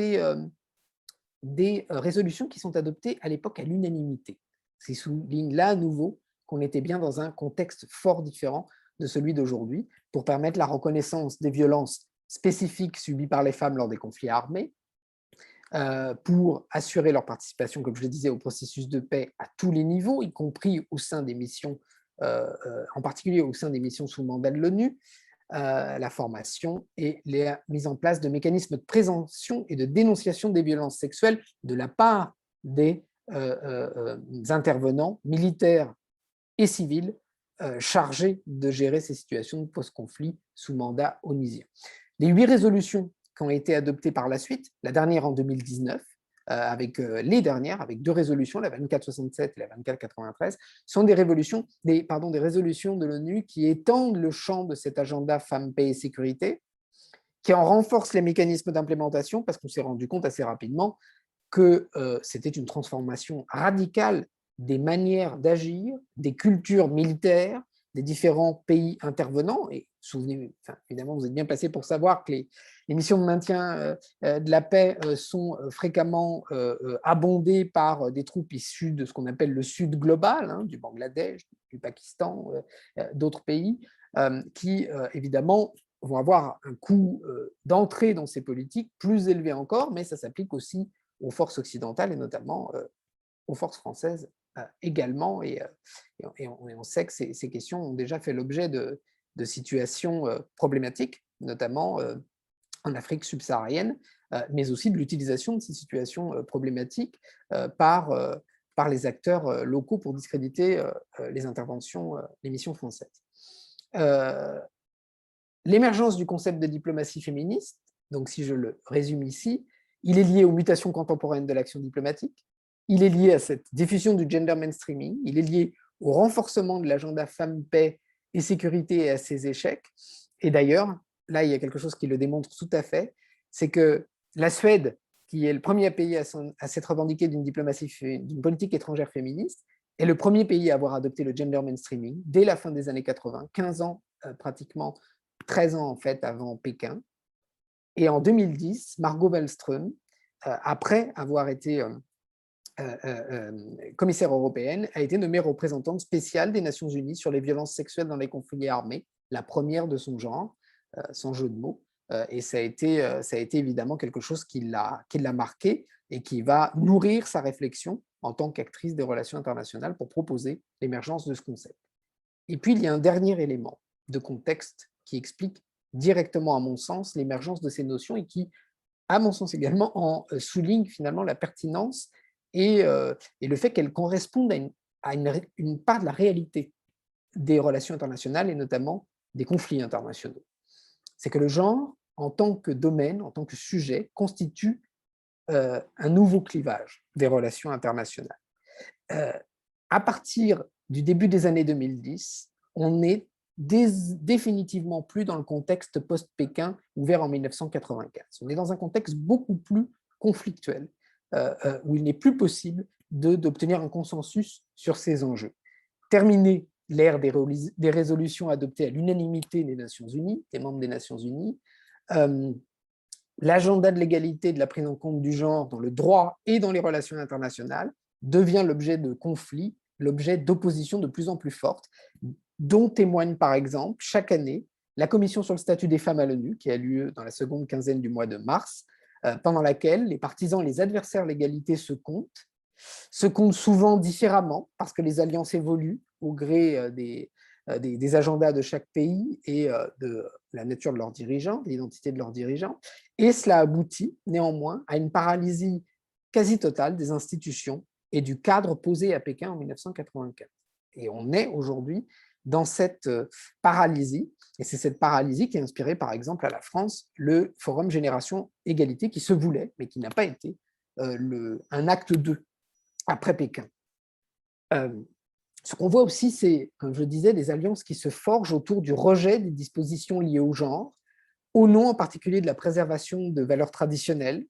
des résolutions qui sont adoptées à l'époque à l'unanimité. C'est souligne là à nouveau qu'on était bien dans un contexte fort différent de celui d'aujourd'hui pour permettre la reconnaissance des violences spécifiques subies par les femmes lors des conflits armés, pour assurer leur participation, comme je le disais, au processus de paix à tous les niveaux, y compris au sein des missions, en particulier au sein des missions sous mandat de l'ONU, la formation et la mise en place de mécanismes de prévention et de dénonciation des violences sexuelles de la part des intervenants militaires et civils chargés de gérer ces situations de post-conflit sous mandat onusien. Les 8 résolutions qui ont été adoptées par la suite, la dernière en 2019, avec les dernières, avec 2 résolutions, la 2467 et la 2493, sont des résolutions de l'ONU qui étendent le champ de cet agenda femmes, paix et sécurité, qui en renforcent les mécanismes d'implémentation, parce qu'on s'est rendu compte assez rapidement que c'était une transformation radicale des manières d'agir, des cultures militaires, des différents pays intervenants. Et souvenez, évidemment, vous êtes bien placé pour savoir que les missions de maintien de la paix sont fréquemment abondées par des troupes issues de ce qu'on appelle le Sud global, hein, du Bangladesh, du Pakistan, d'autres pays, qui évidemment vont avoir un coût d'entrée dans ces politiques plus élevé encore, mais ça s'applique aussi aux forces occidentales et notamment aux forces françaises également. Et on sait que ces questions ont déjà fait l'objet de situations problématiques, notamment en Afrique subsaharienne, mais aussi de l'utilisation de ces situations problématiques par les acteurs locaux pour discréditer les interventions, les missions françaises. L'émergence du concept de diplomatie féministe, donc si je le résume ici, il est lié aux mutations contemporaines de l'action diplomatique, il est lié à cette diffusion du gender mainstreaming, il est lié au renforcement de l'agenda femmes, paix et sécurité et à ses échecs. Et d'ailleurs, là, il y a quelque chose qui le démontre tout à fait, c'est que la Suède, qui est le premier pays à s'être revendiqué d'une politique étrangère féministe, est le premier pays à avoir adopté le gender mainstreaming dès la fin des années 80, 15 ans pratiquement, 13 ans en fait avant Pékin. Et en 2010, Margot Wallström, après avoir été commissaire européenne, a été nommée représentante spéciale des Nations Unies sur les violences sexuelles dans les conflits armés, la première de son genre, sans jeu de mots. Et ça a été évidemment quelque chose qui l'a marqué et qui va nourrir sa réflexion en tant qu'actrice des relations internationales pour proposer l'émergence de ce concept. Et puis, il y a un dernier élément de contexte qui explique directement, à mon sens, l'émergence de ces notions et qui, à mon sens également, en souligne finalement la pertinence et le fait qu'elles correspondent à une part de la réalité des relations internationales et notamment des conflits internationaux. C'est que le genre, en tant que domaine, en tant que sujet, constitue un nouveau clivage des relations internationales. À partir du début des années 2010, on n'est définitivement plus dans le contexte post-Pékin ouvert en 1995. On est dans un contexte beaucoup plus conflictuel, où il n'est plus possible d'obtenir un consensus sur ces enjeux. Terminé l'ère des résolutions adoptées à l'unanimité des Nations Unies, des membres des Nations Unies, l'agenda de l'égalité et de la prise en compte du genre dans le droit et dans les relations internationales devient l'objet de conflits, l'objet d'oppositions de plus en plus fortes, dont témoigne par exemple chaque année la Commission sur le statut des femmes à l'ONU, qui a lieu dans la seconde quinzaine du mois de mars, pendant laquelle les partisans et les adversaires de l'égalité se comptent souvent différemment, parce que les alliances évoluent au gré des agendas de chaque pays et de la nature de leurs dirigeants, de l'identité de leurs dirigeants. Et cela aboutit néanmoins à une paralysie quasi totale des institutions et du cadre posé à Pékin en 1995. Et on est aujourd'hui dans cette paralysie, et c'est cette paralysie qui a inspiré par exemple à la France le Forum Génération Égalité qui se voulait, mais qui n'a pas été un acte 2 après Pékin. Ce qu'on voit aussi, c'est, comme je disais, des alliances qui se forgent autour du rejet des dispositions liées au genre, au nom en particulier de la préservation de valeurs traditionnelles,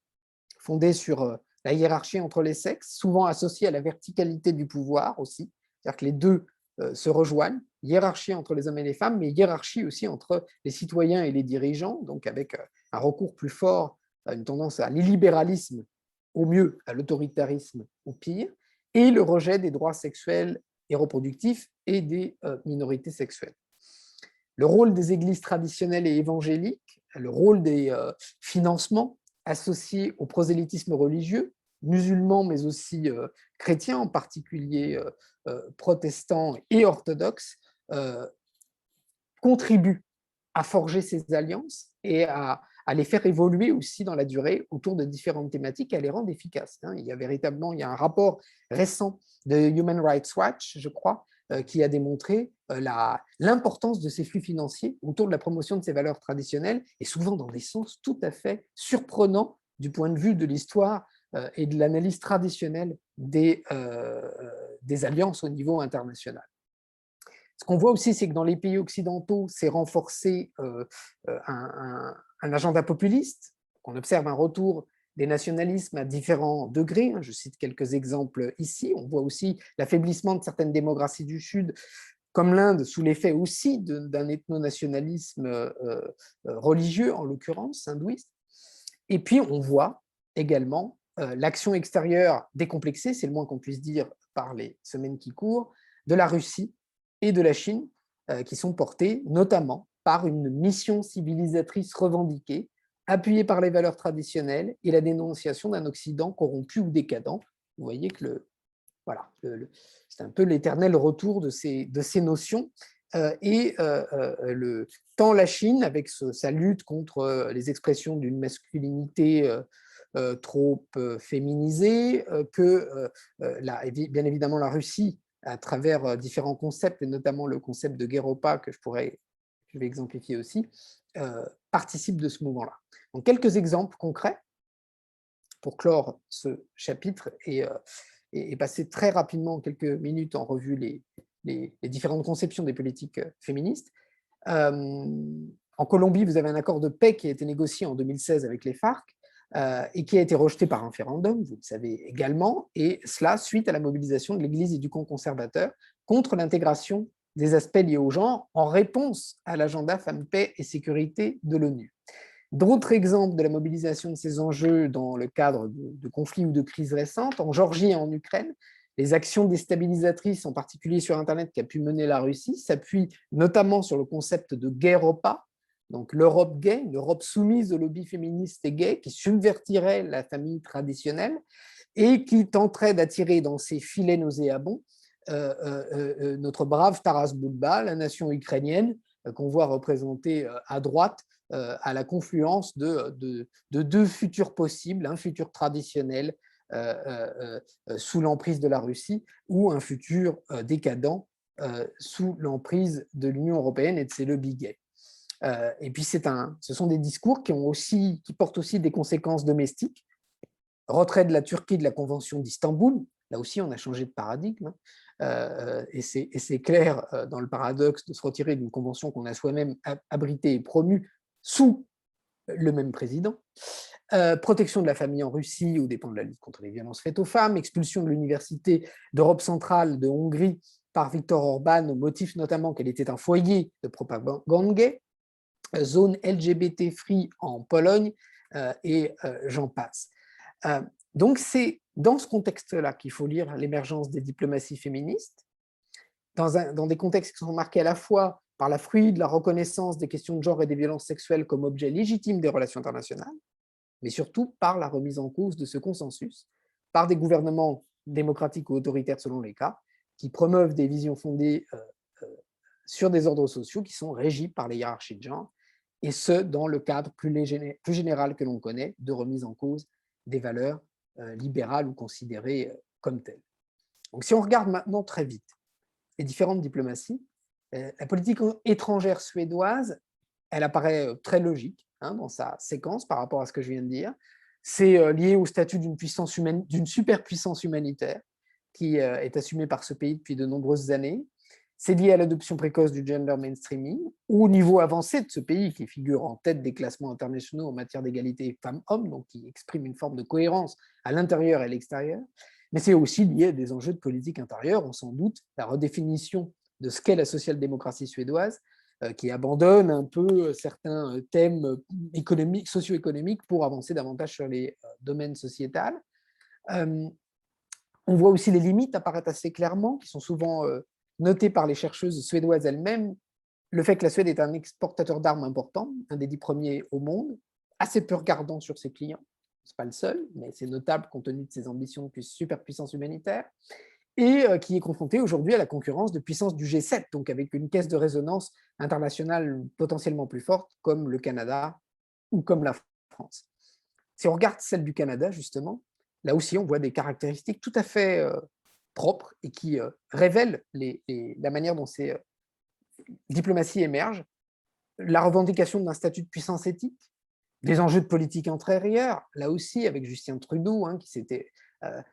fondées sur la hiérarchie entre les sexes, souvent associée à la verticalité du pouvoir aussi, c'est-à-dire que les deux se rejoignent, hiérarchie entre les hommes et les femmes, mais hiérarchie aussi entre les citoyens et les dirigeants, donc avec un recours plus fort, une tendance à l'illibéralisme au mieux, à l'autoritarisme au pire, et le rejet des droits sexuels et reproductifs et des minorités sexuelles. Le rôle des églises traditionnelles et évangéliques, le rôle des financements associés au prosélytisme religieux, musulmans mais aussi chrétiens, en particulier protestants et orthodoxes, contribuent à forger ces alliances et à les faire évoluer aussi dans la durée autour de différentes thématiques et à les rendre efficaces. Il y a un rapport récent de Human Rights Watch, je crois, qui a démontré l'importance de ces flux financiers autour de la promotion de ces valeurs traditionnelles et souvent dans des sens tout à fait surprenants du point de vue de l'histoire et de l'analyse traditionnelle des alliances au niveau international. Ce qu'on voit aussi, c'est que dans les pays occidentaux, c'est renforcé un agenda populiste. On observe un retour des nationalismes à différents degrés. Je cite quelques exemples ici. On voit aussi l'affaiblissement de certaines démocraties du Sud, comme l'Inde, sous l'effet aussi d'un ethno-nationalisme religieux, en l'occurrence, hindouiste. Et puis, on voit également l'action extérieure décomplexée, c'est le moins qu'on puisse dire par les semaines qui courent, de la Russie et de la Chine, qui sont portées notamment par une mission civilisatrice revendiquée, appuyée par les valeurs traditionnelles et la dénonciation d'un Occident corrompu ou décadent. Vous voyez que voilà, c'est un peu l'éternel retour de ces notions. Tant la Chine, avec sa lutte contre les expressions d'une masculinité trop féminisée, que bien évidemment la Russie, à travers différents concepts, et notamment le concept de Guéropa, que je vais exemplifier aussi, participe de ce mouvement-là. Donc, quelques exemples concrets pour clore ce chapitre et passer très rapidement, en quelques minutes, en revue les différentes conceptions des politiques féministes. En Colombie, vous avez un accord de paix qui a été négocié en 2016 avec les FARC, et qui a été rejeté par un référendum, vous le savez également, et cela suite à la mobilisation de l'Église et du camp conservateur contre l'intégration des aspects liés au genre en réponse à l'agenda Femmes, Paix et Sécurité de l'ONU. D'autres exemples de la mobilisation de ces enjeux dans le cadre de conflits ou de crises récentes, en Géorgie et en Ukraine, les actions déstabilisatrices, en particulier sur Internet, qu'a pu mener la Russie, s'appuient notamment sur le concept de Guéropa, donc l'Europe gay, une Europe soumise au lobby féministe et gay, qui subvertirait la famille traditionnelle et qui tenterait d'attirer dans ses filets nauséabonds notre brave Taras Bulba, la nation ukrainienne, qu'on voit représentée à droite, à la confluence de deux futurs possibles, un futur traditionnel sous l'emprise de la Russie ou un futur décadent sous l'emprise de l'Union européenne et de ses lobbies gays. Et puis ce sont des discours qui portent aussi des conséquences domestiques. Retrait de la Turquie de la Convention d'Istanbul, là aussi on a changé de paradigme, et c'est clair dans le paradoxe de se retirer d'une convention qu'on a soi-même abritée et promue sous le même président. Protection de la famille en Russie aux dépens de la lutte contre les violences faites aux femmes, expulsion de l'université d'Europe centrale de Hongrie par Viktor Orban au motif notamment qu'elle était un foyer de propagande gay, zone LGBT-free en Pologne, et j'en passe. Donc c'est dans ce contexte-là qu'il faut lire l'émergence des diplomaties féministes, dans des contextes qui sont marqués à la fois par la fluide, la reconnaissance des questions de genre et des violences sexuelles comme objet légitime des relations internationales, mais surtout par la remise en cause de ce consensus, par des gouvernements démocratiques ou autoritaires selon les cas, qui promeuvent des visions fondées sur des ordres sociaux qui sont régis par les hiérarchies de genre, et ce, dans le cadre plus général que l'on connaît de remise en cause des valeurs libérales ou considérées comme telles. Donc si on regarde maintenant très vite les différentes diplomaties, la politique étrangère suédoise, elle apparaît très logique dans sa séquence par rapport à ce que je viens de dire. C'est lié au statut d'une superpuissance humanitaire qui est assumée par ce pays depuis de nombreuses années. C'est lié à l'adoption précoce du gender mainstreaming, au niveau avancé de ce pays qui figure en tête des classements internationaux en matière d'égalité femmes-hommes, donc qui exprime une forme de cohérence à l'intérieur et à l'extérieur. Mais c'est aussi lié à des enjeux de politique intérieure, on s'en doute, la redéfinition de ce qu'est la social-démocratie suédoise, qui abandonne un peu certains thèmes socio-économiques pour avancer davantage sur les domaines sociétals. On voit aussi les limites apparaître assez clairement, qui sont souvent notées par les chercheuses suédoises elles-mêmes. Le fait que la Suède est un exportateur d'armes important, un des 10 premiers au monde, assez peu regardant sur ses clients. Ce n'est pas le seul, mais c'est notable compte tenu de ses ambitions de superpuissance humanitaire, et qui est confronté aujourd'hui à la concurrence de puissances du G7, donc avec une caisse de résonance internationale potentiellement plus forte, comme le Canada ou comme la France. Si on regarde celle du Canada, justement, là aussi, on voit des caractéristiques tout à fait propres et qui révèlent la manière dont ces diplomaties émergent. La revendication d'un statut de puissance éthique, Des enjeux de politique antérieure, là aussi avec Justin Trudeau, qui s'était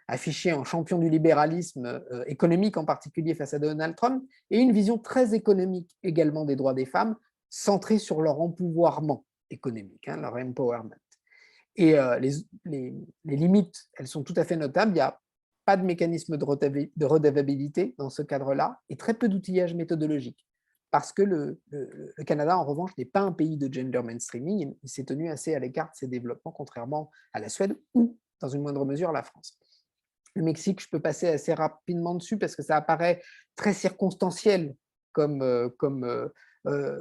affiché en champion du libéralisme économique en particulier face à Donald Trump, et une vision très économique également des droits des femmes, centrée sur leur empouvoirment économique, leur empowerment. Et les limites, elles sont tout à fait notables. Il n'y a pas de mécanisme de redevabilité dans ce cadre-là et très peu d'outillage méthodologique. Parce que le Canada, en revanche, n'est pas un pays de gender mainstreaming. Il s'est tenu assez à l'écart de ses développements, contrairement à la Suède ou, dans une moindre mesure, la France. Le Mexique, je peux passer assez rapidement dessus parce que ça apparaît très circonstanciel comme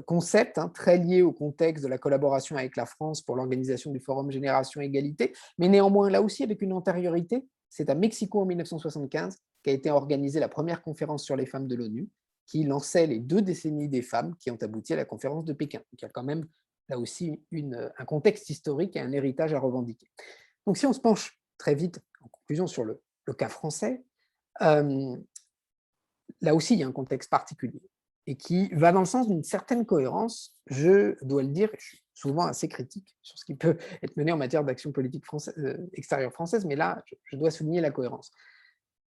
concept, très lié au contexte de la collaboration avec la France pour l'organisation du Forum Génération Égalité, mais néanmoins là aussi avec une antériorité. C'est à Mexico en 1975 qu'a été organisée la première conférence sur les femmes de l'ONU, qui lançait les 2 décennies des femmes qui ont abouti à la conférence de Pékin. Donc il y a quand même là aussi un contexte historique et un héritage à revendiquer. Donc si on se penche très vite, en conclusion, sur le cas français, là aussi il y a un contexte particulier et qui va dans le sens d'une certaine cohérence, je dois le dire, je suis souvent assez critique sur ce qui peut être mené en matière d'action politique extérieure française, mais là, je dois souligner la cohérence.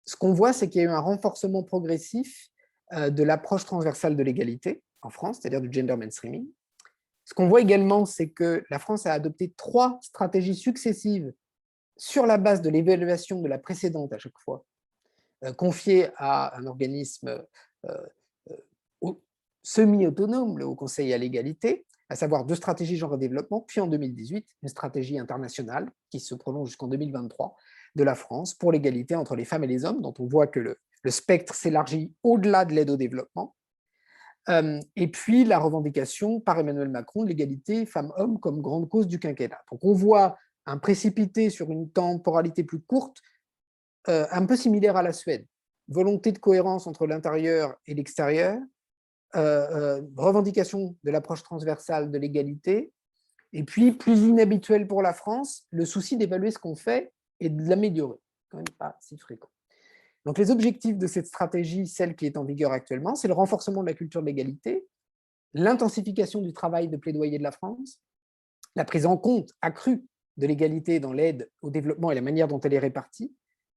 Ce qu'on voit, c'est qu'il y a eu un renforcement progressif de l'approche transversale de l'égalité en France, c'est-à-dire du gender mainstreaming. Ce qu'on voit également, c'est que la France a adopté 3 stratégies successives sur la base de l'évaluation de la précédente à chaque fois, confiée à un organisme semi-autonome, le Haut Conseil à l'égalité, à savoir 2 stratégies genre et développement, puis en 2018, une stratégie internationale qui se prolonge jusqu'en 2023 de la France pour l'égalité entre les femmes et les hommes, dont on voit que le spectre s'élargit au-delà de l'aide au développement. Et puis la revendication par Emmanuel Macron de l'égalité femmes-hommes comme grande cause du quinquennat. Donc on voit un précipité sur une temporalité plus courte, un peu similaire à la Suède. Volonté de cohérence entre l'intérieur et l'extérieur, revendication de l'approche transversale de l'égalité, et puis, plus inhabituel pour la France, le souci d'évaluer ce qu'on fait et de l'améliorer, quand même pas si fréquent. Donc les objectifs de cette stratégie, celle qui est en vigueur actuellement, c'est le renforcement de la culture de l'égalité, l'intensification du travail de plaidoyer de la France, la prise en compte accrue de l'égalité dans l'aide au développement et la manière dont elle est répartie,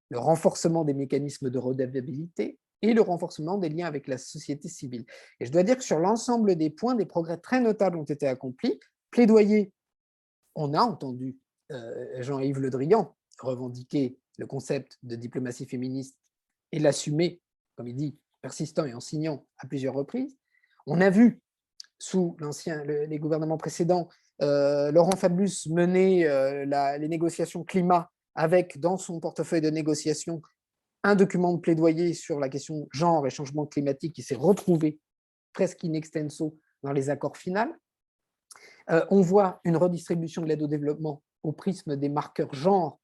le renforcement des mécanismes de redevabilité et le renforcement des liens avec la société civile. Et je dois dire que sur l'ensemble des points, des progrès très notables ont été accomplis. Plaidoyer, on a entendu Jean-Yves Le Drian revendiquer le concept de diplomatie féministe et l'assumer, comme il dit, persistant et en signant à plusieurs reprises. On a vu, sous les gouvernements précédents, Laurent Fabius mener les négociations climat avec, dans son portefeuille de négociation, un document de plaidoyer sur la question genre et changement climatique qui s'est retrouvé presque in extenso dans les accords finaux. On voit une redistribution de l'aide au développement au prisme des marqueurs genre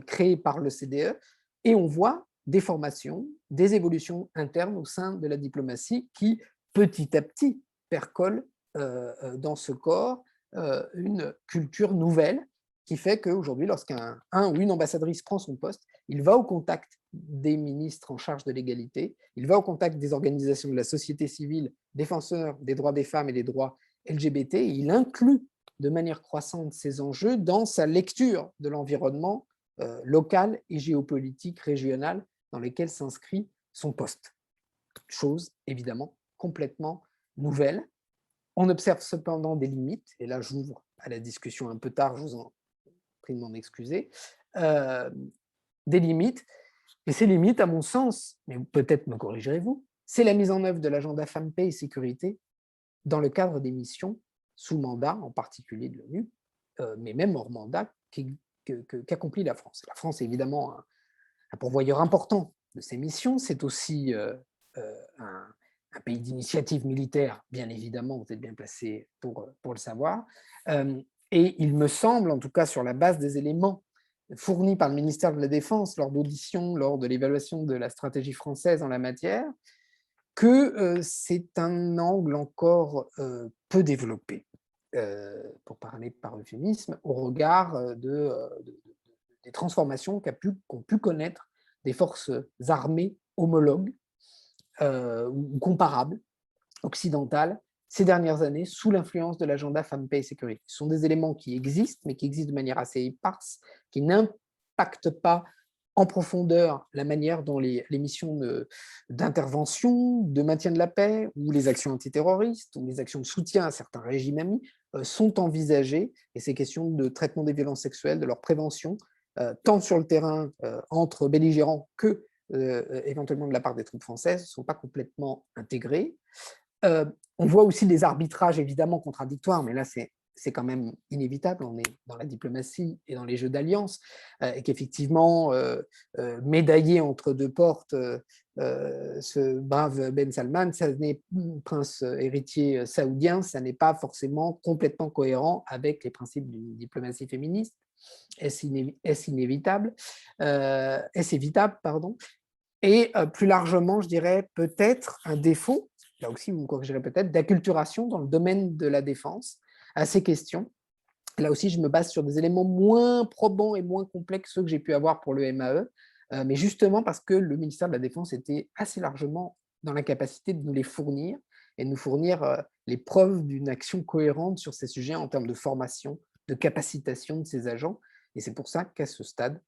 créés par le CDE, et on voit des formations, des évolutions internes au sein de la diplomatie qui, petit à petit, percolent dans ce corps une culture nouvelle qui fait qu'aujourd'hui, lorsqu'un ou une ambassadrice prend son poste, il va au contact des ministres en charge de l'égalité, il va au contact des organisations de la société civile, défenseurs des droits des femmes et des droits LGBT, et il inclut de manière croissante ces enjeux dans sa lecture de l'environnement local et géopolitique régional dans lequel s'inscrit son poste. Chose évidemment complètement nouvelle. On observe cependant des limites, et là j'ouvre à la discussion un peu tard, je vous en prie de m'en excuser, des limites, et ces limites, à mon sens, mais peut-être me corrigerez-vous, c'est la mise en œuvre de l'agenda Femmes, Paix et Sécurité dans le cadre des missions sous mandat, en particulier de l'ONU, mais même hors mandat, qu'accomplit la France. La France est évidemment un pourvoyeur important de ces missions, c'est aussi un pays d'initiative militaire, bien évidemment, vous êtes bien placé pour le savoir, et il me semble, en tout cas sur la base des éléments fournis par le ministère de la Défense lors d'auditions, lors de l'évaluation de la stratégie française en la matière, que c'est un angle encore peu développé, pour parler par euphémisme, au regard des transformations qu'ont pu connaître des forces armées homologues ou comparables, occidentales, ces dernières années sous l'influence de l'agenda Femmes, Paix et Sécurité. Ce sont des éléments qui existent, mais qui existent de manière assez éparse, qui n'impactent pas en profondeur la manière dont les missions d'intervention, de maintien de la paix, ou les actions antiterroristes, ou les actions de soutien à certains régimes amis sont envisagées, et ces questions de traitement des violences sexuelles, de leur prévention, tant sur le terrain entre belligérants que éventuellement de la part des troupes françaises, ne sont pas complètement intégrées. On voit aussi des arbitrages évidemment contradictoires, mais là c'est quand même inévitable, on est dans la diplomatie et dans les jeux d'alliance, et qu'effectivement, médaillé entre deux portes, ce brave Ben Salman, ça n'est prince héritier saoudien, ça n'est pas forcément complètement cohérent avec les principes d'une diplomatie féministe. Est-ce inévitable Est-ce évitable, pardon. Et plus largement, je dirais peut-être un défaut, là aussi vous me corrigerez peut-être, d'acculturation dans le domaine de la défense à ces questions. Là aussi, je me base sur des éléments moins probants et moins complexes que ceux que j'ai pu avoir pour le MAE, mais justement parce que le ministère de la Défense était assez largement dans l'incapacité de nous les fournir et de nous fournir les preuves d'une action cohérente sur ces sujets en termes de formation, de capacitation de ces agents. Et c'est pour ça qu'à ce stade,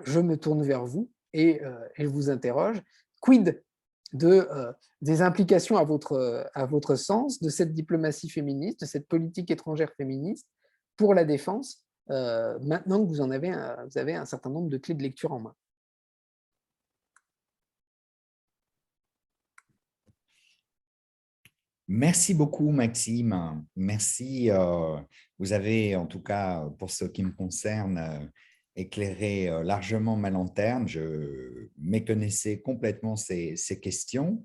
je me tourne vers vous et je vous interroge. Quid des implications à votre sens de cette diplomatie féministe, de cette politique étrangère féministe pour la défense, maintenant que vous avez un certain nombre de clés de lecture en main? Merci beaucoup, Maxime. Merci. Vous avez, en tout cas, pour ce qui me concerne, éclairé largement ma lanterne. Je méconnaissais complètement ces questions.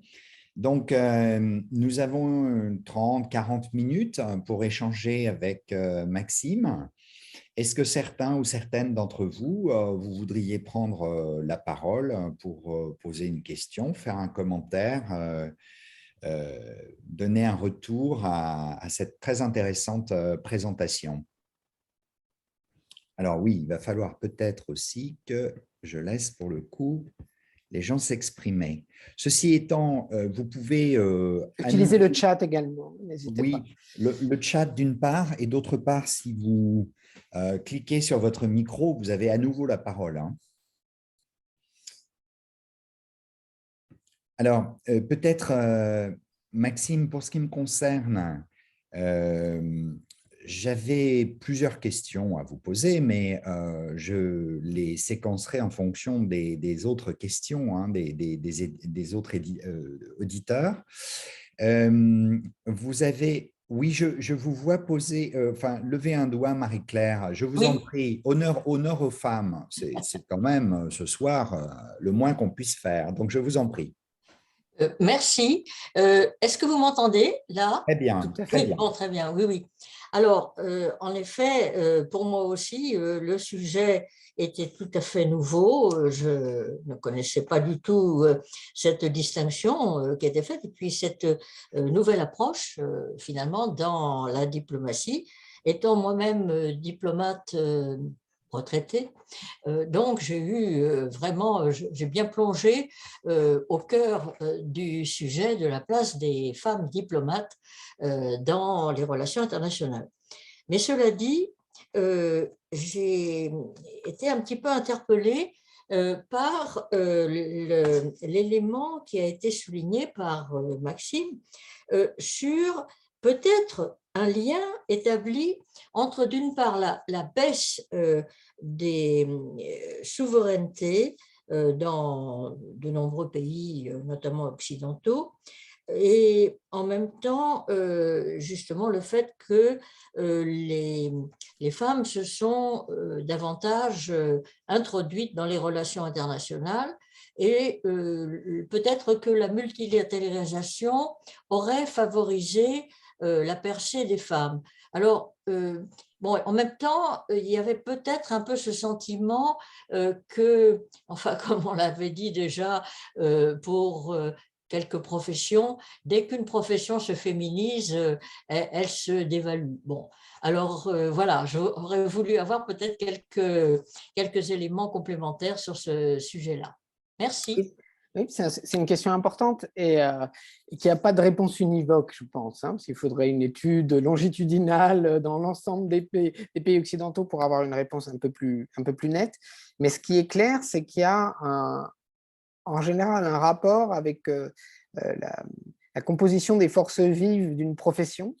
Donc, nous avons 30, 40 minutes pour échanger avec Maxime. Est-ce que certains ou certaines d'entre vous, vous voudriez prendre la parole pour poser une question, faire un commentaire, donner un retour à cette très intéressante présentation? Alors oui, il va falloir peut-être aussi que je laisse pour le coup les gens s'exprimer. Ceci étant, vous pouvez… Utilisez le chat également, n'hésitez pas. Oui, le chat d'une part, et d'autre part, si vous cliquez sur votre micro, vous avez à nouveau la parole, hein. Alors, peut-être, Maxime, pour ce qui me concerne, j'avais plusieurs questions à vous poser, mais je les séquencerai en fonction des autres questions, hein, des autres auditeurs. Vous avez… Oui, je vous vois poser, enfin, lever un doigt, Marie-Claire. Je vous en Oui, prie, honneur aux femmes. C'est quand même, ce soir, le moins qu'on puisse faire. Donc, je vous en prie. merci. Est-ce que vous m'entendez là? Très Tout bien, à très fait. Oui, bien. bon, très bien, oui, oui. Alors, en effet, pour moi aussi, le sujet était tout à fait nouveau. Je ne connaissais pas du tout cette distinction qui était faite et puis cette nouvelle approche, finalement, dans la diplomatie. Étant moi-même diplomate retraité, donc j'ai eu vraiment, j'ai bien plongé au cœur du sujet de la place des femmes diplomates dans les relations internationales. Mais cela dit, j'ai été un petit peu interpellée par l'élément qui a été souligné par Maxime sur peut-être un lien établi entre, d'une part, la baisse des souverainetés dans de nombreux pays, notamment occidentaux, et en même temps, justement, le fait que les femmes se sont davantage introduites dans les relations internationales et peut-être que la multilatéralisation aurait favorisé la percée des femmes. Alors, bon, en même temps, il y avait peut-être un peu ce sentiment que, enfin, comme on l'avait dit déjà pour quelques professions, dès qu'une profession se féminise, elle se dévalue. Bon, alors voilà, j'aurais voulu avoir peut-être quelques éléments complémentaires sur ce sujet-là. Merci. Oui, c'est une question importante et qui n'a pas de réponse univoque, je pense. Parce qu'il faudrait une étude longitudinale dans l'ensemble des pays occidentaux pour avoir une réponse un peu plus nette. Mais ce qui est clair, c'est qu'il y a en général un rapport avec la composition des forces vives d'une profession,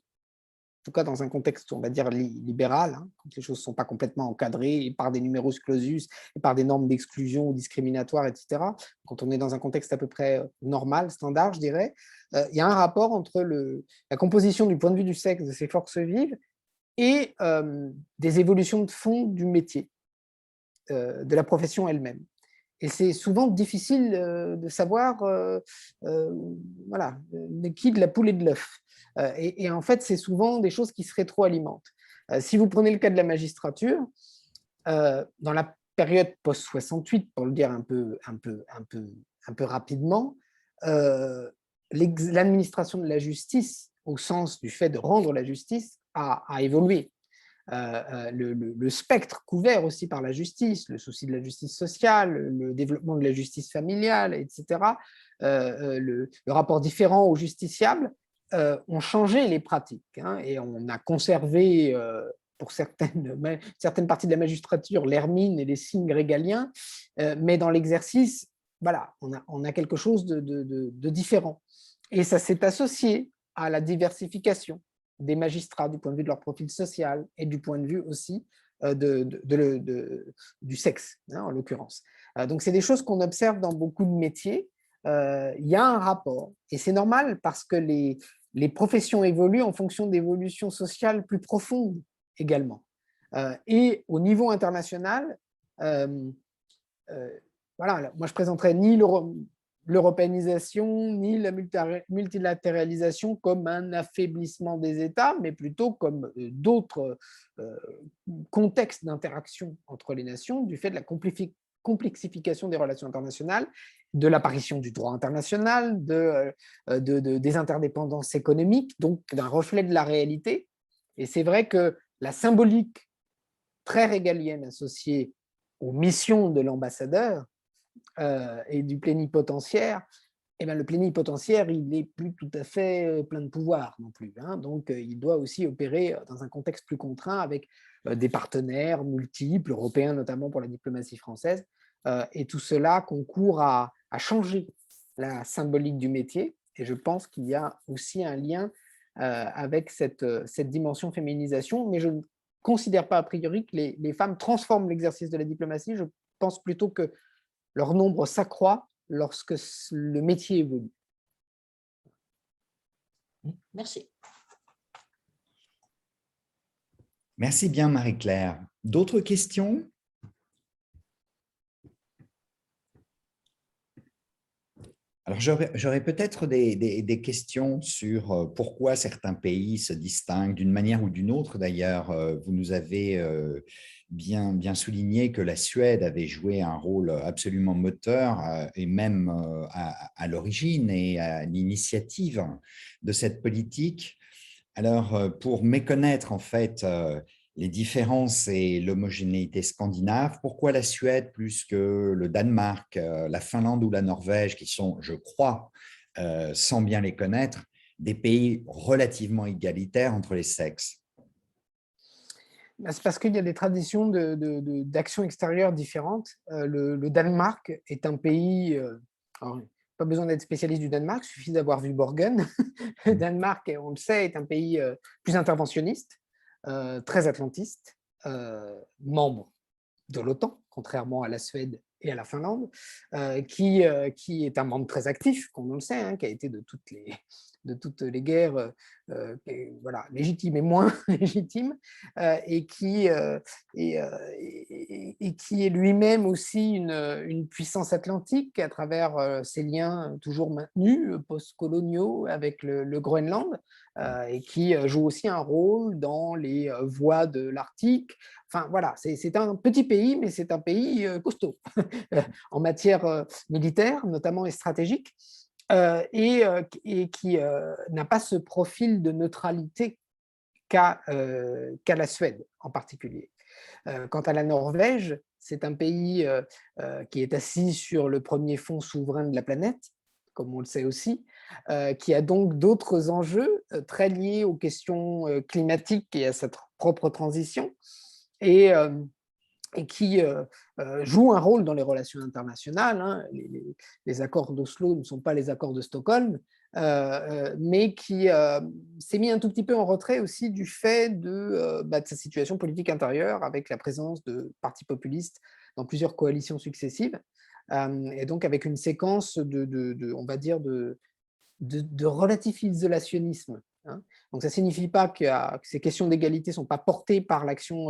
en tout cas dans un contexte, on va dire, libéral, quand les choses ne sont pas complètement encadrées par des numerus clausus et par des normes d'exclusion ou discriminatoires, etc. Quand on est dans un contexte à peu près normal, standard, je dirais, il y a un rapport entre la composition du point de vue du sexe de ces forces vives et des évolutions de fond du métier, de la profession elle-même. Et c'est souvent difficile de savoir voilà, qui de la poule et de l'œuf. Et en fait, c'est souvent des choses qui se rétroalimentent. Si vous prenez le cas de la magistrature, dans la période post-68, pour le dire un peu rapidement, l'administration de la justice, au sens du fait de rendre la justice, a évolué. Le spectre couvert aussi par la justice, le souci de la justice sociale, le développement de la justice familiale, etc., le rapport différent aux justiciables ont changé les pratiques, et on a conservé pour certaines parties de la magistrature l'hermine et les signes régaliens, mais dans l'exercice, voilà, on a quelque chose de différent. Et ça s'est associé à la diversification des magistrats du point de vue de leur profil social et du point de vue aussi du sexe, en l'occurrence. Donc, c'est des choses qu'on observe dans beaucoup de métiers. Il y a un rapport, et c'est normal parce que les professions évoluent en fonction d'évolutions sociales plus profondes également. Et au niveau international, voilà, moi je présenterai ni l'européanisation ni la multilatéralisation comme un affaiblissement des États, mais plutôt comme d'autres contextes d'interaction entre les nations du fait de la complexification des relations internationales, de l'apparition du droit international, des interdépendances économiques, donc d'un reflet de la réalité. Et c'est vrai que la symbolique très régalienne associée aux missions de l'ambassadeur et du plénipotentiaire, eh bien, le plénipotentiaire, il n'est plus tout à fait plein de pouvoir non plus. Donc, il doit aussi opérer dans un contexte plus contraint avec des partenaires multiples, européens notamment pour la diplomatie française. Et tout cela concourt à changer la symbolique du métier. Et je pense qu'il y a aussi un lien avec cette dimension féminisation. Mais je ne considère pas a priori que les femmes transforment l'exercice de la diplomatie. Je pense plutôt que leur nombre s'accroît lorsque le métier évolue. Merci. Merci bien, Marie-Claire. D'autres questions? Alors, j'aurais peut-être des questions sur pourquoi certains pays se distinguent d'une manière ou d'une autre. D'ailleurs, vous nous avez bien souligné que la Suède avait joué un rôle absolument moteur et même à l'origine et à l'initiative de cette politique. Alors, pour méconnaître en fait les différences et l'homogénéité scandinave, pourquoi la Suède plus que le Danemark, la Finlande ou la Norvège, qui sont, je crois, sans bien les connaître, des pays relativement égalitaires entre les sexes? C'est parce qu'il y a des traditions d'action extérieure différentes. Le Danemark est un pays, alors, pas besoin d'être spécialiste du Danemark, il suffit d'avoir vu Borgen. Le Danemark, on le sait, est un pays plus interventionniste, très atlantiste, membre de l'OTAN, contrairement à la Suède et à la Finlande, qui est un membre très actif, comme on le sait, qui a été de toutes les guerres, voilà, légitimes et moins légitimes, et qui est lui-même aussi une puissance atlantique à travers ses liens toujours maintenus, post-coloniaux avec le Groenland, et qui joue aussi un rôle dans les voies de l'Arctique. Enfin, voilà, c'est un petit pays, mais c'est un pays costaud en matière militaire, notamment et stratégique, et qui n'a pas ce profil de neutralité qu'à la Suède en particulier. Quant à la Norvège, c'est un pays qui est assis sur le premier fonds souverain de la planète, comme on le sait aussi, qui a donc d'autres enjeux très liés aux questions climatiques et à sa propre transition, et qui joue un rôle dans les relations internationales, hein. Les accords d'Oslo ne sont pas les accords de Stockholm, mais qui s'est mis un tout petit peu en retrait aussi du fait de sa situation politique intérieure, avec la présence de partis populistes dans plusieurs coalitions successives, et donc avec une séquence on va dire, de relatif isolationnisme, hein. Donc, ça ne signifie pas que ces questions d'égalité ne sont pas portées par l'action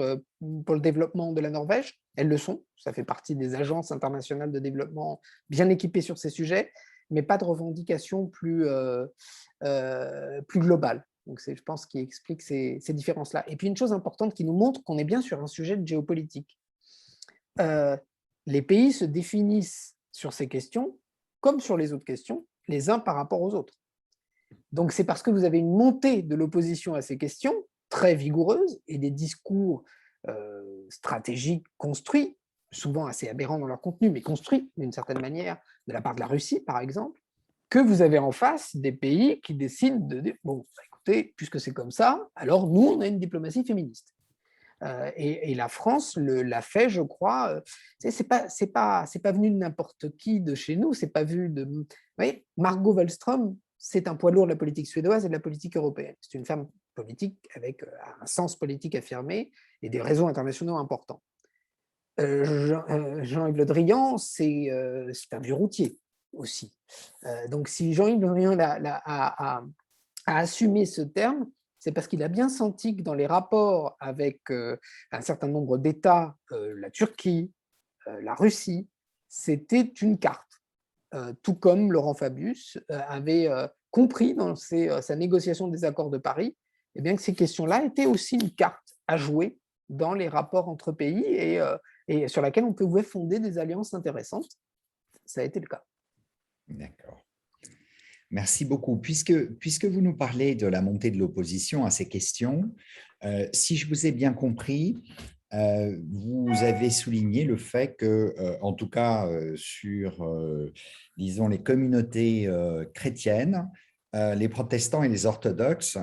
pour le développement de la Norvège. Elles le sont. Ça fait partie des agences internationales de développement bien équipées sur ces sujets, mais pas de revendication plus globale. Donc, c'est, je pense, qui explique ces différences-là. Et puis, une chose importante qui nous montre qu'on est bien sur un sujet de géopolitique. Les pays se définissent sur ces questions, comme sur les autres questions, les uns par rapport aux autres. Donc, c'est parce que vous avez une montée de l'opposition à ces questions, très vigoureuse, et des discours stratégiques construits, souvent assez aberrants dans leur contenu, mais construits d'une certaine manière, de la part de la Russie, par exemple, que vous avez en face des pays qui décident de dire, bon, écoutez, puisque c'est comme ça, alors nous, on a une diplomatie féministe. Et la France l'a fait, je crois. C'est pas venu de n'importe qui de chez nous. C'est pas vu de. Vous voyez, Margot Wallström, c'est un poids lourd de la politique suédoise et de la politique européenne. C'est une femme politique avec un sens politique affirmé et des réseaux internationaux importants. Jean-Yves Le Drian, c'est un vieux routier aussi. Donc, si Jean-Yves Le Drian a assumé ce terme, c'est parce qu'il a bien senti que dans les rapports avec un certain nombre d'États, la Turquie, la Russie, c'était une carte. Tout comme Laurent Fabius avait compris dans sa négociation des accords de Paris, eh bien, que ces questions-là étaient aussi une carte à jouer dans les rapports entre pays et sur laquelle on pouvait fonder des alliances intéressantes. Ça a été le cas. D'accord. Merci beaucoup. Puisque vous nous parlez de la montée de l'opposition à ces questions, si je vous ai bien compris, vous avez souligné le fait que, en tout cas sur, disons, les communautés chrétiennes, les protestants et les orthodoxes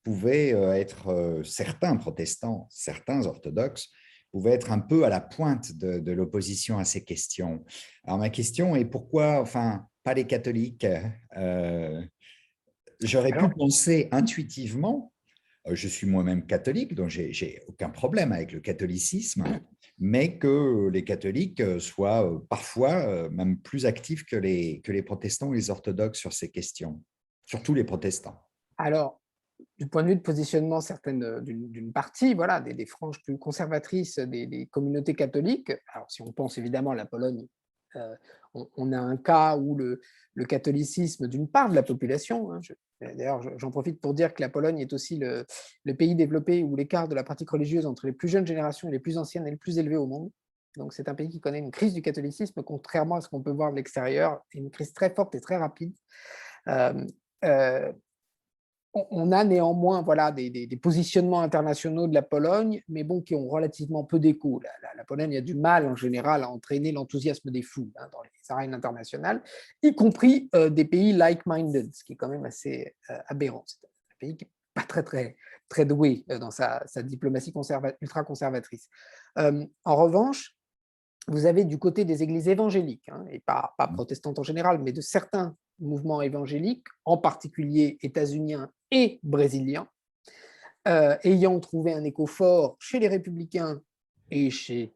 pouvaient être, certains protestants, certains orthodoxes, pouvaient être un peu à la pointe de l'opposition à ces questions. Alors ma question est pourquoi, enfin, pas les catholiques. J'aurais pu penser intuitivement, je suis moi-même catholique, donc j'ai aucun problème avec le catholicisme, mais que les catholiques soient parfois même plus actifs que les protestants ou les orthodoxes sur ces questions, surtout les protestants. Alors, du point de vue de positionnement d'une partie, voilà, des franges plus conservatrices des communautés catholiques, alors si on pense évidemment à la Pologne, on a un cas où le catholicisme d'une part de la population, hein, d'ailleurs j'en profite pour dire que la Pologne est aussi le pays développé où l'écart de la pratique religieuse entre les plus jeunes générations et les plus anciennes est le plus élevé au monde. Donc c'est un pays qui connaît une crise du catholicisme, contrairement à ce qu'on peut voir de l'extérieur, une crise très forte et très rapide. On a néanmoins voilà, des positionnements internationaux de la Pologne, mais bon, qui ont relativement peu d'écho. La Pologne a du mal en général à entraîner l'enthousiasme des foules dans les arènes internationales, y compris des pays like-minded, ce qui est quand même assez aberrant. C'est un pays qui n'est pas très doué dans sa diplomatie ultra-conservatrice. En revanche, vous avez du côté des églises évangéliques, hein, et pas protestantes en général, mais de certains mouvements évangéliques, en particulier états-uniens et brésiliens, ayant trouvé un écho fort chez les républicains et chez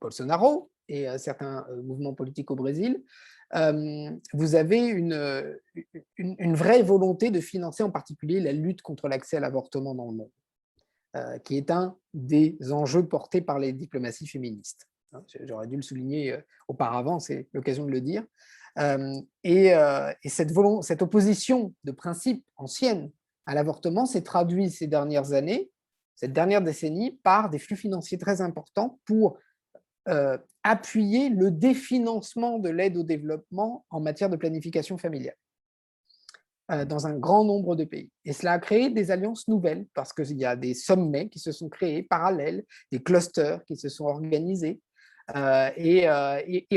Bolsonaro et certains mouvements politiques au Brésil, vous avez une vraie volonté de financer en particulier la lutte contre l'accès à l'avortement dans le monde, qui est un des enjeux portés par les diplomaties féministes. J'aurais dû le souligner auparavant, c'est l'occasion de le dire. Et cette opposition de principe ancienne à l'avortement s'est traduite ces dernières années, cette dernière décennie, par des flux financiers très importants pour appuyer le définancement de l'aide au développement en matière de planification familiale dans un grand nombre de pays. Et cela a créé des alliances nouvelles parce qu'il y a des sommets qui se sont créés parallèles, des clusters qui se sont organisés Et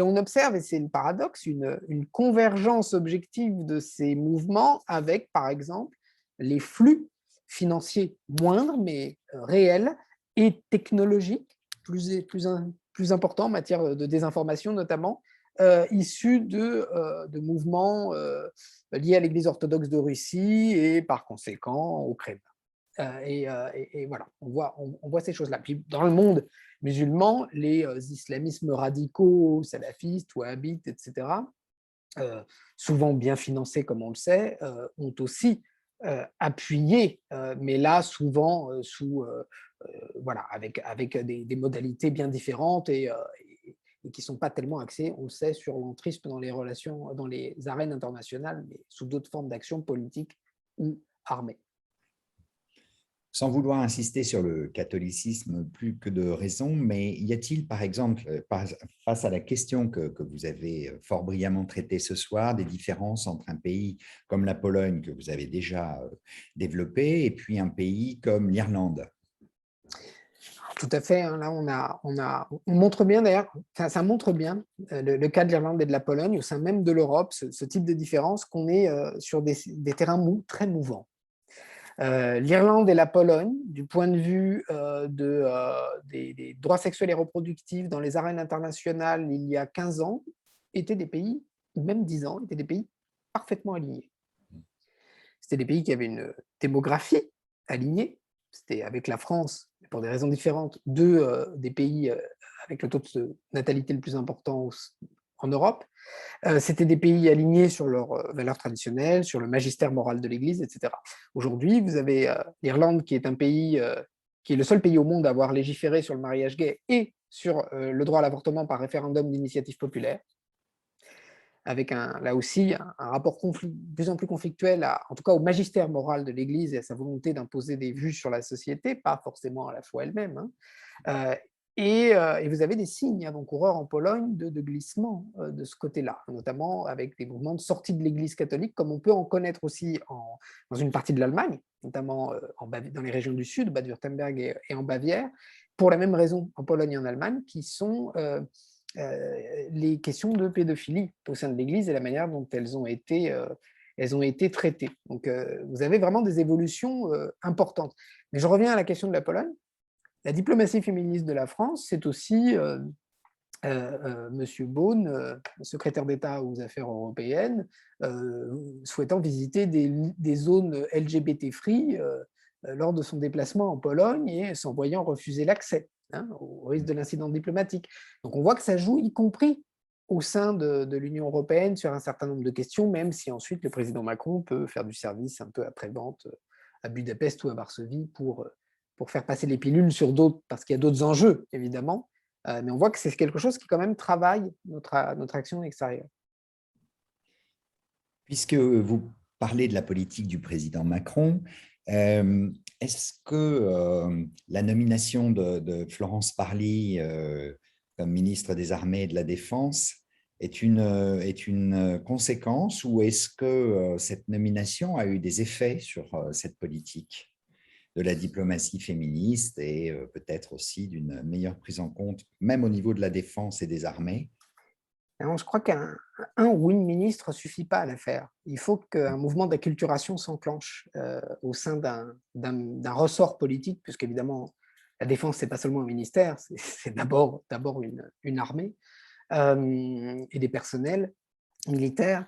on observe, et c'est le paradoxe, une convergence objective de ces mouvements avec, par exemple, les flux financiers moindres, mais réels, et technologiques, plus importants en matière de désinformation notamment, issus de mouvements liés à l'Église orthodoxe de Russie et par conséquent au Kremlin. Et voilà, on voit ces choses-là. Puis dans le monde musulman, les islamismes radicaux, salafistes, wahhabites, etc., souvent bien financés comme on le sait, ont aussi appuyé, mais là souvent voilà, avec des modalités bien différentes et qui ne sont pas tellement axées, on le sait, sur l'entrisme dans les relations, dans les arènes internationales, mais sous d'autres formes d'action politique ou armée. Sans vouloir insister sur le catholicisme plus que de raison, mais y a-t-il, par exemple, face à la question que vous avez fort brillamment traitée ce soir, des différences entre un pays comme la Pologne, que vous avez déjà développé, et puis un pays comme l'Irlande? Tout à fait. Là, on montre bien d'ailleurs, ça montre bien le cas de l'Irlande et de la Pologne au sein même de l'Europe, ce type de différence, qu'on est sur des terrains très mouvants. L'Irlande et la Pologne, du point de vue des droits sexuels et reproductifs dans les arènes internationales il y a 15 ans, étaient des pays, ou même 10 ans, étaient des pays parfaitement alignés. C'était des pays qui avaient une démographie alignée. C'était avec la France, pour des raisons différentes, des pays avec le taux de natalité le plus important en Europe. C'était des pays alignés sur leurs valeurs traditionnelles, sur le magistère moral de l'Église, etc. Aujourd'hui, vous avez l'Irlande qui est un pays, qui est le seul pays au monde à avoir légiféré sur le mariage gay et sur le droit à l'avortement par référendum d'initiative populaire, avec là aussi un rapport de plus en plus conflictuel, en tout cas au magistère moral de l'Église et à sa volonté d'imposer des vues sur la société, pas forcément à la foi elle-même. Et vous avez des signes avant-coureurs en Pologne de glissement de ce côté-là, notamment avec des mouvements de sortie de l'Église catholique, comme on peut en connaître aussi dans une partie de l'Allemagne, notamment dans les régions du sud, Bade-Württemberg et en Bavière, pour la même raison en Pologne et en Allemagne, qui sont les questions de pédophilie au sein de l'Église et la manière dont elles ont été traitées. Donc vous avez vraiment des évolutions importantes. Mais je reviens à la question de la Pologne. La diplomatie féministe de la France, c'est aussi M. Beaune, secrétaire d'État aux affaires européennes, souhaitant visiter des zones LGBT-free lors de son déplacement en Pologne et s'en voyant refuser l'accès, au risque de l'incident diplomatique. Donc on voit que ça joue, y compris au sein de l'Union européenne, sur un certain nombre de questions, même si ensuite le président Macron peut faire du service un peu après-vente à Budapest ou à Varsovie pour faire passer les pilules sur d'autres, parce qu'il y a d'autres enjeux, évidemment. Mais on voit que c'est quelque chose qui, quand même, travaille notre action extérieure. Puisque vous parlez de la politique du président Macron, est-ce que la nomination de Florence Parly comme ministre des Armées et de la Défense est une conséquence, ou est-ce que cette nomination a eu des effets sur cette politique de la diplomatie féministe et peut-être aussi d'une meilleure prise en compte, même au niveau de la défense et des armées? Alors, je crois qu'un ou une ministre ne suffit pas à la faire. Il faut qu'un mouvement d'acculturation s'enclenche au sein d'un ressort politique, puisqu'évidemment, la défense, ce n'est pas seulement un ministère, c'est d'abord une armée et des personnels militaires.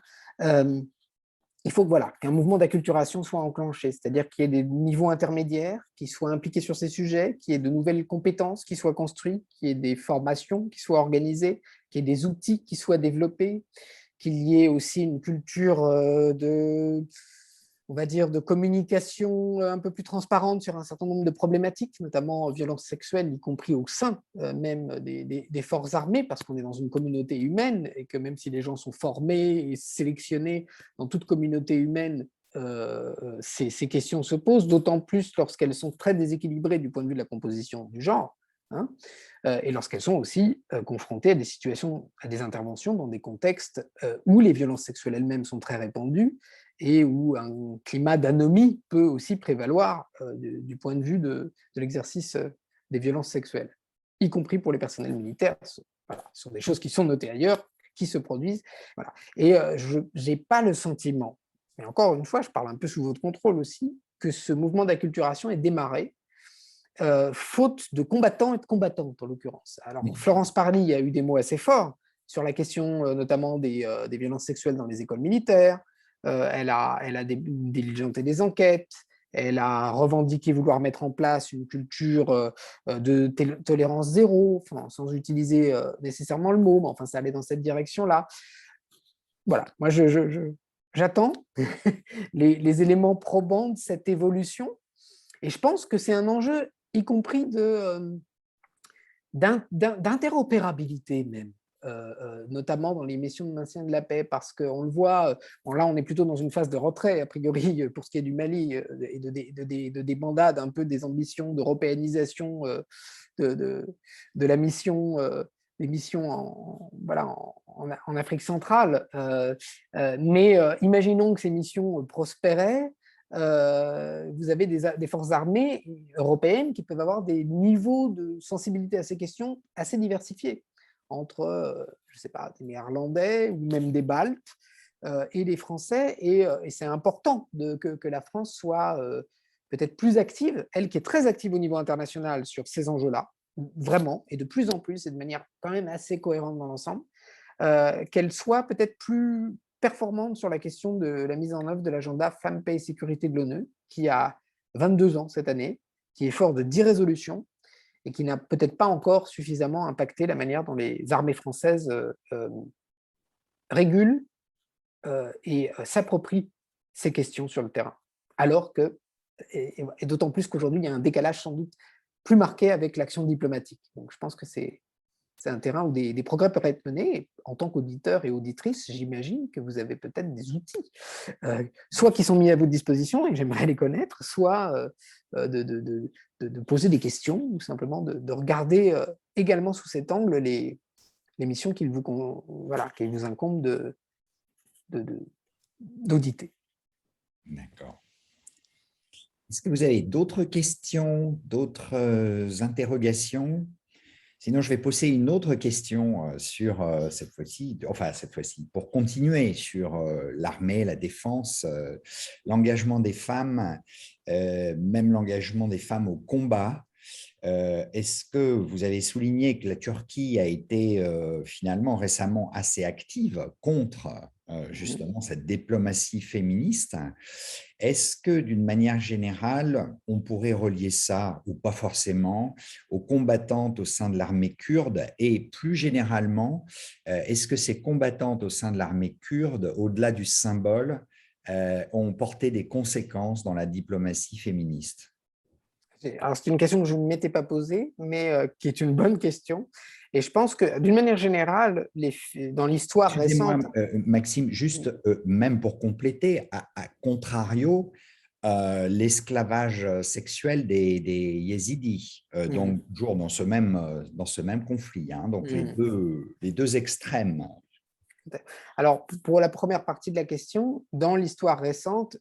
Il faut qu'un mouvement d'acculturation soit enclenché, c'est-à-dire qu'il y ait des niveaux intermédiaires qui soient impliqués sur ces sujets, qu'il y ait de nouvelles compétences qui soient construites, qu'il y ait des formations qui soient organisées, qu'il y ait des outils qui soient développés, qu'il y ait aussi une culture on va dire, de communication un peu plus transparente sur un certain nombre de problématiques, notamment violences sexuelles, y compris au sein même des forces armées, parce qu'on est dans une communauté humaine et que même si les gens sont formés et sélectionnés dans toute communauté humaine, ces questions se posent, d'autant plus lorsqu'elles sont très déséquilibrées du point de vue de la composition du genre, et lorsqu'elles sont aussi confrontées à des situations, à des interventions dans des contextes où les violences sexuelles elles-mêmes sont très répandues et où un climat d'anomie peut aussi prévaloir du point de vue de l'exercice des violences sexuelles, y compris pour les personnels militaires. Voilà, ce sont des choses qui sont notées ailleurs, qui se produisent. Voilà. Et je n'ai pas le sentiment, et encore une fois, je parle un peu sous votre contrôle aussi, que ce mouvement d'acculturation ait démarré faute de combattants et de combattantes, en l'occurrence. Alors, Florence Parly a eu des mots assez forts sur la question notamment des violences sexuelles dans les écoles militaires. Elle a diligenté des enquêtes. Elle a revendiqué vouloir mettre en place une culture de tolérance zéro, enfin, sans utiliser nécessairement le mot, mais enfin, ça allait dans cette direction-là. Voilà, moi, j'attends les éléments probants de cette évolution. Et je pense que c'est un enjeu, y compris d'interopérabilité même, notamment dans les missions de maintien de la paix, parce qu'on le voit, là on est plutôt dans une phase de retrait, a priori, pour ce qui est du Mali, et de débandade un peu des ambitions d'européanisation de la mission, des missions en Afrique centrale. Mais imaginons que ces missions prospéraient. Vous avez des forces armées européennes qui peuvent avoir des niveaux de sensibilité à ces questions assez diversifiés, entre, je ne sais pas, des Néerlandais ou même des Baltes et des Français. Et c'est important que la France soit peut-être plus active, elle qui est très active au niveau international sur ces enjeux-là, vraiment, et de plus en plus, et de manière quand même assez cohérente dans l'ensemble, qu'elle soit peut-être plus performante sur la question de la mise en œuvre de l'agenda Femmes, Paix et Sécurité de l'ONU, qui a 22 ans cette année, qui est fort de 10 résolutions et qui n'a peut-être pas encore suffisamment impacté la manière dont les armées françaises régulent et s'approprient ces questions sur le terrain. Alors que, et d'autant plus qu'aujourd'hui, il y a un décalage sans doute plus marqué avec l'action diplomatique. Donc je pense que c'est un terrain où des progrès peuvent être menés. En tant qu'auditeur et auditrice, j'imagine que vous avez peut-être des outils, soit qui sont mis à votre disposition et que j'aimerais les connaître, soit de poser des questions ou simplement de regarder également sous cet angle les missions qu'il vous incombe d'auditer. D'accord. Est-ce que vous avez d'autres questions, d'autres interrogations? Sinon, je vais poser une autre question sur cette fois-ci, pour continuer sur l'armée, la défense, l'engagement des femmes, même l'engagement des femmes au combat. Est-ce que vous avez souligné que la Turquie a été finalement récemment assez active contre justement cette diplomatie féministe? Est-ce que d'une manière générale, on pourrait relier ça, ou pas forcément, aux combattantes au sein de l'armée kurde? Et plus généralement, est-ce que ces combattantes au sein de l'armée kurde, au-delà du symbole, ont porté des conséquences dans la diplomatie féministe? Alors, c'est une question que je ne m'étais pas posée, mais qui est une bonne question. Et je pense que, d'une manière générale, dans l'histoire récente… Maxime, juste même pour compléter, à contrario, l'esclavage sexuel des Yézidis, donc toujours dans ce même conflit, hein, donc les deux extrêmes. Alors, pour la première partie de la question, dans l'histoire récente,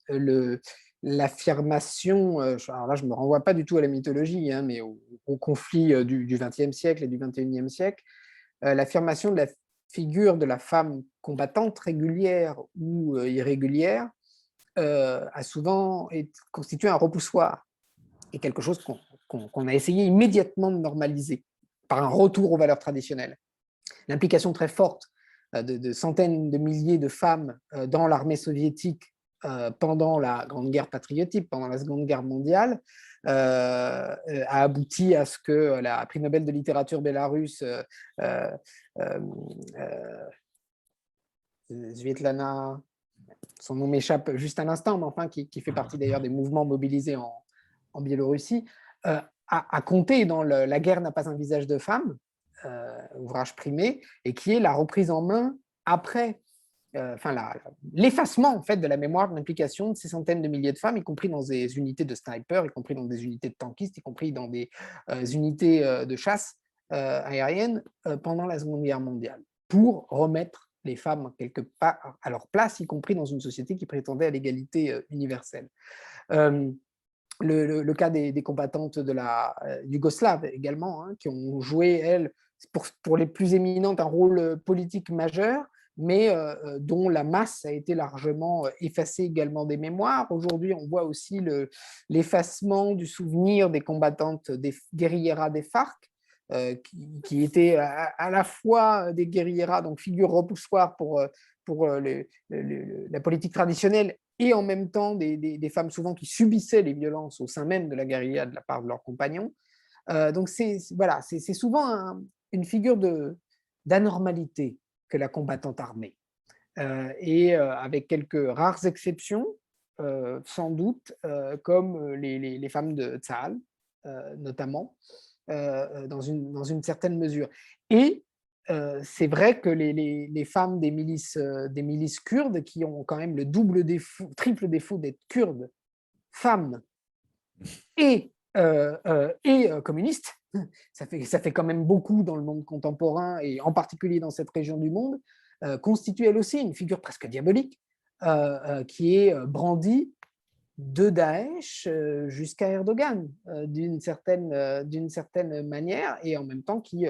l'affirmation, alors là je ne me renvoie pas du tout à la mythologie, hein, mais au conflit du XXe siècle et du XXIe siècle, l'affirmation de la figure de la femme combattante régulière ou irrégulière a souvent constitué un repoussoir et quelque chose qu'on a essayé immédiatement de normaliser par un retour aux valeurs traditionnelles. L'implication très forte de centaines de milliers de femmes dans l'armée soviétique pendant la Grande Guerre patriotique, pendant la Seconde Guerre mondiale, a abouti à ce que la prix Nobel de littérature bélarusse Svetlana, son nom m'échappe juste à l'instant, mais enfin qui fait partie d'ailleurs des mouvements mobilisés en Biélorussie, a compté dans La guerre n'a pas un visage de femme, ouvrage primé, et qui est la reprise en main après l'effacement en fait, de la mémoire de l'implication de ces centaines de milliers de femmes, y compris dans des unités de snipers, y compris dans des unités de tankistes, y compris dans des unités de chasse aérienne pendant la Seconde Guerre mondiale, pour remettre les femmes quelque part à leur place, y compris dans une société qui prétendait à l'égalité universelle. Le cas des combattantes de la Yougoslave également, hein, qui ont joué, elles, pour les plus éminentes, un rôle politique majeur, mais dont la masse a été largement effacée également des mémoires. Aujourd'hui, on voit aussi l'effacement du souvenir des combattantes des guérilleras des FARC, qui étaient à la fois des guérilleras, donc figure repoussoire pour la politique traditionnelle, et en même temps des femmes souvent qui subissaient les violences au sein même de la guérilla de la part de leurs compagnons. Donc voilà, c'est souvent une figure d'anormalité que la combattante armée. Et avec quelques rares exceptions, sans doute, comme les femmes de Tsahal, notamment, dans une certaine mesure. Et c'est vrai que les femmes des milices kurdes, qui ont quand même le triple défaut d'être kurdes, femmes et communistes, ça fait quand même beaucoup dans le monde contemporain, et en particulier dans cette région du monde, constitue elle aussi une figure presque diabolique, qui est brandie de Daesh jusqu'à Erdogan, d'une certaine manière, et en même temps qui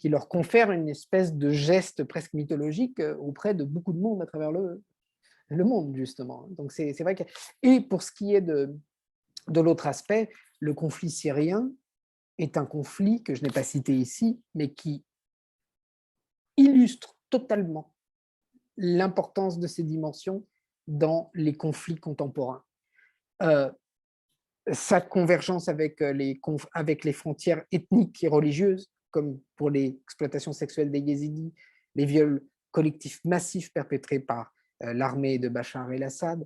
leur confère une espèce de geste presque mythologique auprès de beaucoup de monde à travers le monde, justement. Donc c'est vrai que... Et pour ce qui est de l'autre aspect, le conflit syrien est un conflit que je n'ai pas cité ici, mais qui illustre totalement l'importance de ces dimensions dans les conflits contemporains. Sa convergence avec les frontières ethniques et religieuses, comme pour l'exploitation sexuelle des Yézidis, les viols collectifs massifs perpétrés par l'armée de Bachar el-Assad,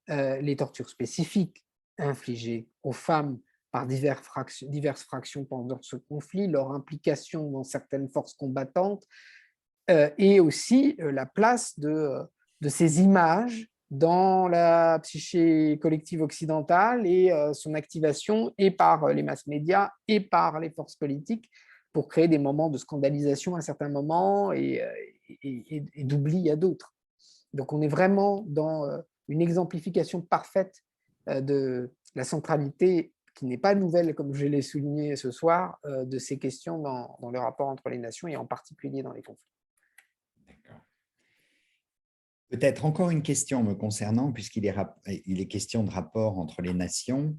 les tortures spécifiques infligées aux femmes par diverses fractions pendant ce conflit, leur implication dans certaines forces combattantes, et aussi la place de ces images dans la psyché collective occidentale et son activation et par les mass médias et par les forces politiques pour créer des moments de scandalisation à certains moments et d'oubli à d'autres. Donc on est vraiment dans une exemplification parfaite de la centralité, qui n'est pas nouvelle, comme je l'ai souligné ce soir, de ces questions dans le rapport entre les nations et en particulier dans les conflits. D'accord. Peut-être encore une question me concernant, puisqu'il est question de rapport entre les nations.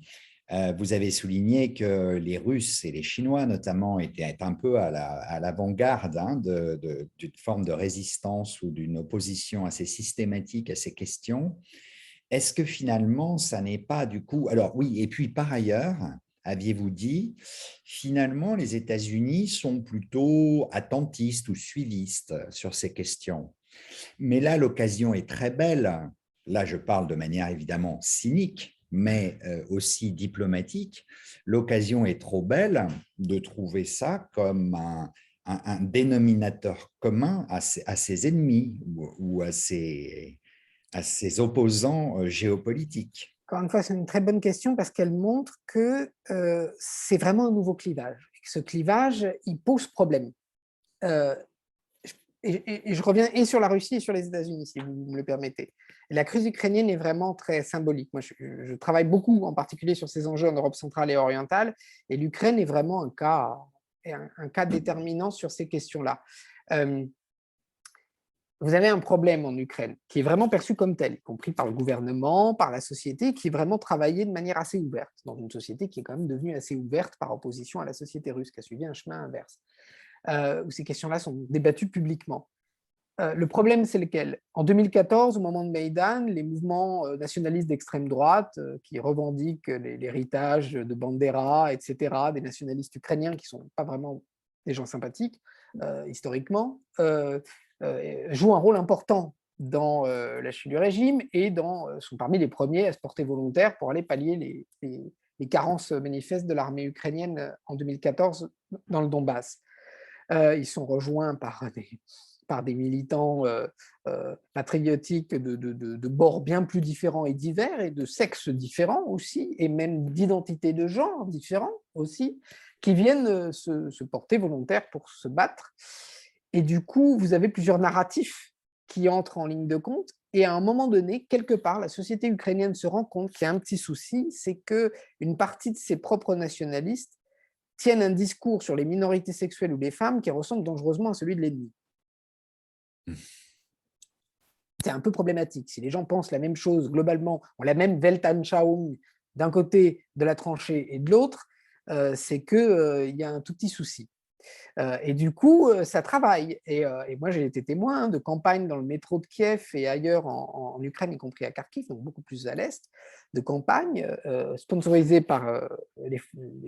Vous avez souligné que les Russes et les Chinois, notamment, étaient un peu à l'avant-garde d'une forme de résistance ou d'une opposition assez systématique à ces questions. Est-ce que finalement, ça n'est pas du coup… Alors oui, et puis par ailleurs, aviez-vous dit, finalement, les États-Unis sont plutôt attentistes ou suivistes sur ces questions. Mais là, l'occasion est très belle. Là, je parle de manière évidemment cynique, mais aussi diplomatique. L'occasion est trop belle de trouver ça comme un dénominateur commun à ses ennemis ou à ses opposants géopolitiques. Encore une fois, c'est une très bonne question parce qu'elle montre que c'est vraiment un nouveau clivage. Ce clivage, il pose problème. Et je reviens et sur la Russie et sur les États-Unis, si vous me le permettez. La crise ukrainienne est vraiment très symbolique. Moi, je travaille beaucoup, en particulier sur ces enjeux en Europe centrale et orientale, et l'Ukraine est vraiment un cas déterminant sur ces questions-là. Vous avez un problème en Ukraine qui est vraiment perçu comme tel, y compris par le gouvernement, par la société, qui est vraiment travaillé de manière assez ouverte, dans une société qui est quand même devenue assez ouverte par opposition à la société russe, qui a suivi un chemin inverse, où ces questions-là sont débattues publiquement. Le problème, c'est lequel? En 2014, au moment de Maïdan, les mouvements nationalistes d'extrême droite qui revendiquent l'héritage de Bandera, etc., des nationalistes ukrainiens qui ne sont pas vraiment des gens sympathiques, historiquement, jouent un rôle important dans la chute du régime et sont parmi les premiers à se porter volontaires pour aller pallier les carences manifestes de l'armée ukrainienne en 2014 dans le Donbass. Ils sont rejoints par des militants patriotiques de bords bien plus différents et divers, et de sexes différents aussi, et même d'identités de genre différents aussi, qui viennent se porter volontaires pour se battre. Et du coup, vous avez plusieurs narratifs qui entrent en ligne de compte, et à un moment donné, quelque part, la société ukrainienne se rend compte qu'il y a un petit souci, c'est qu'une partie de ses propres nationalistes tiennent un discours sur les minorités sexuelles ou les femmes qui ressemble dangereusement à celui de l'ennemi. C'est un peu problématique. Si les gens pensent la même chose globalement, ont la même Weltanschauung d'un côté de la tranchée et de l'autre, c'est qu'il y a un tout petit souci. Et du coup, ça travaille. Et moi, j'ai été témoin de campagnes dans le métro de Kiev et ailleurs en Ukraine, y compris à Kharkiv, donc beaucoup plus à l'est, de campagnes sponsorisées par les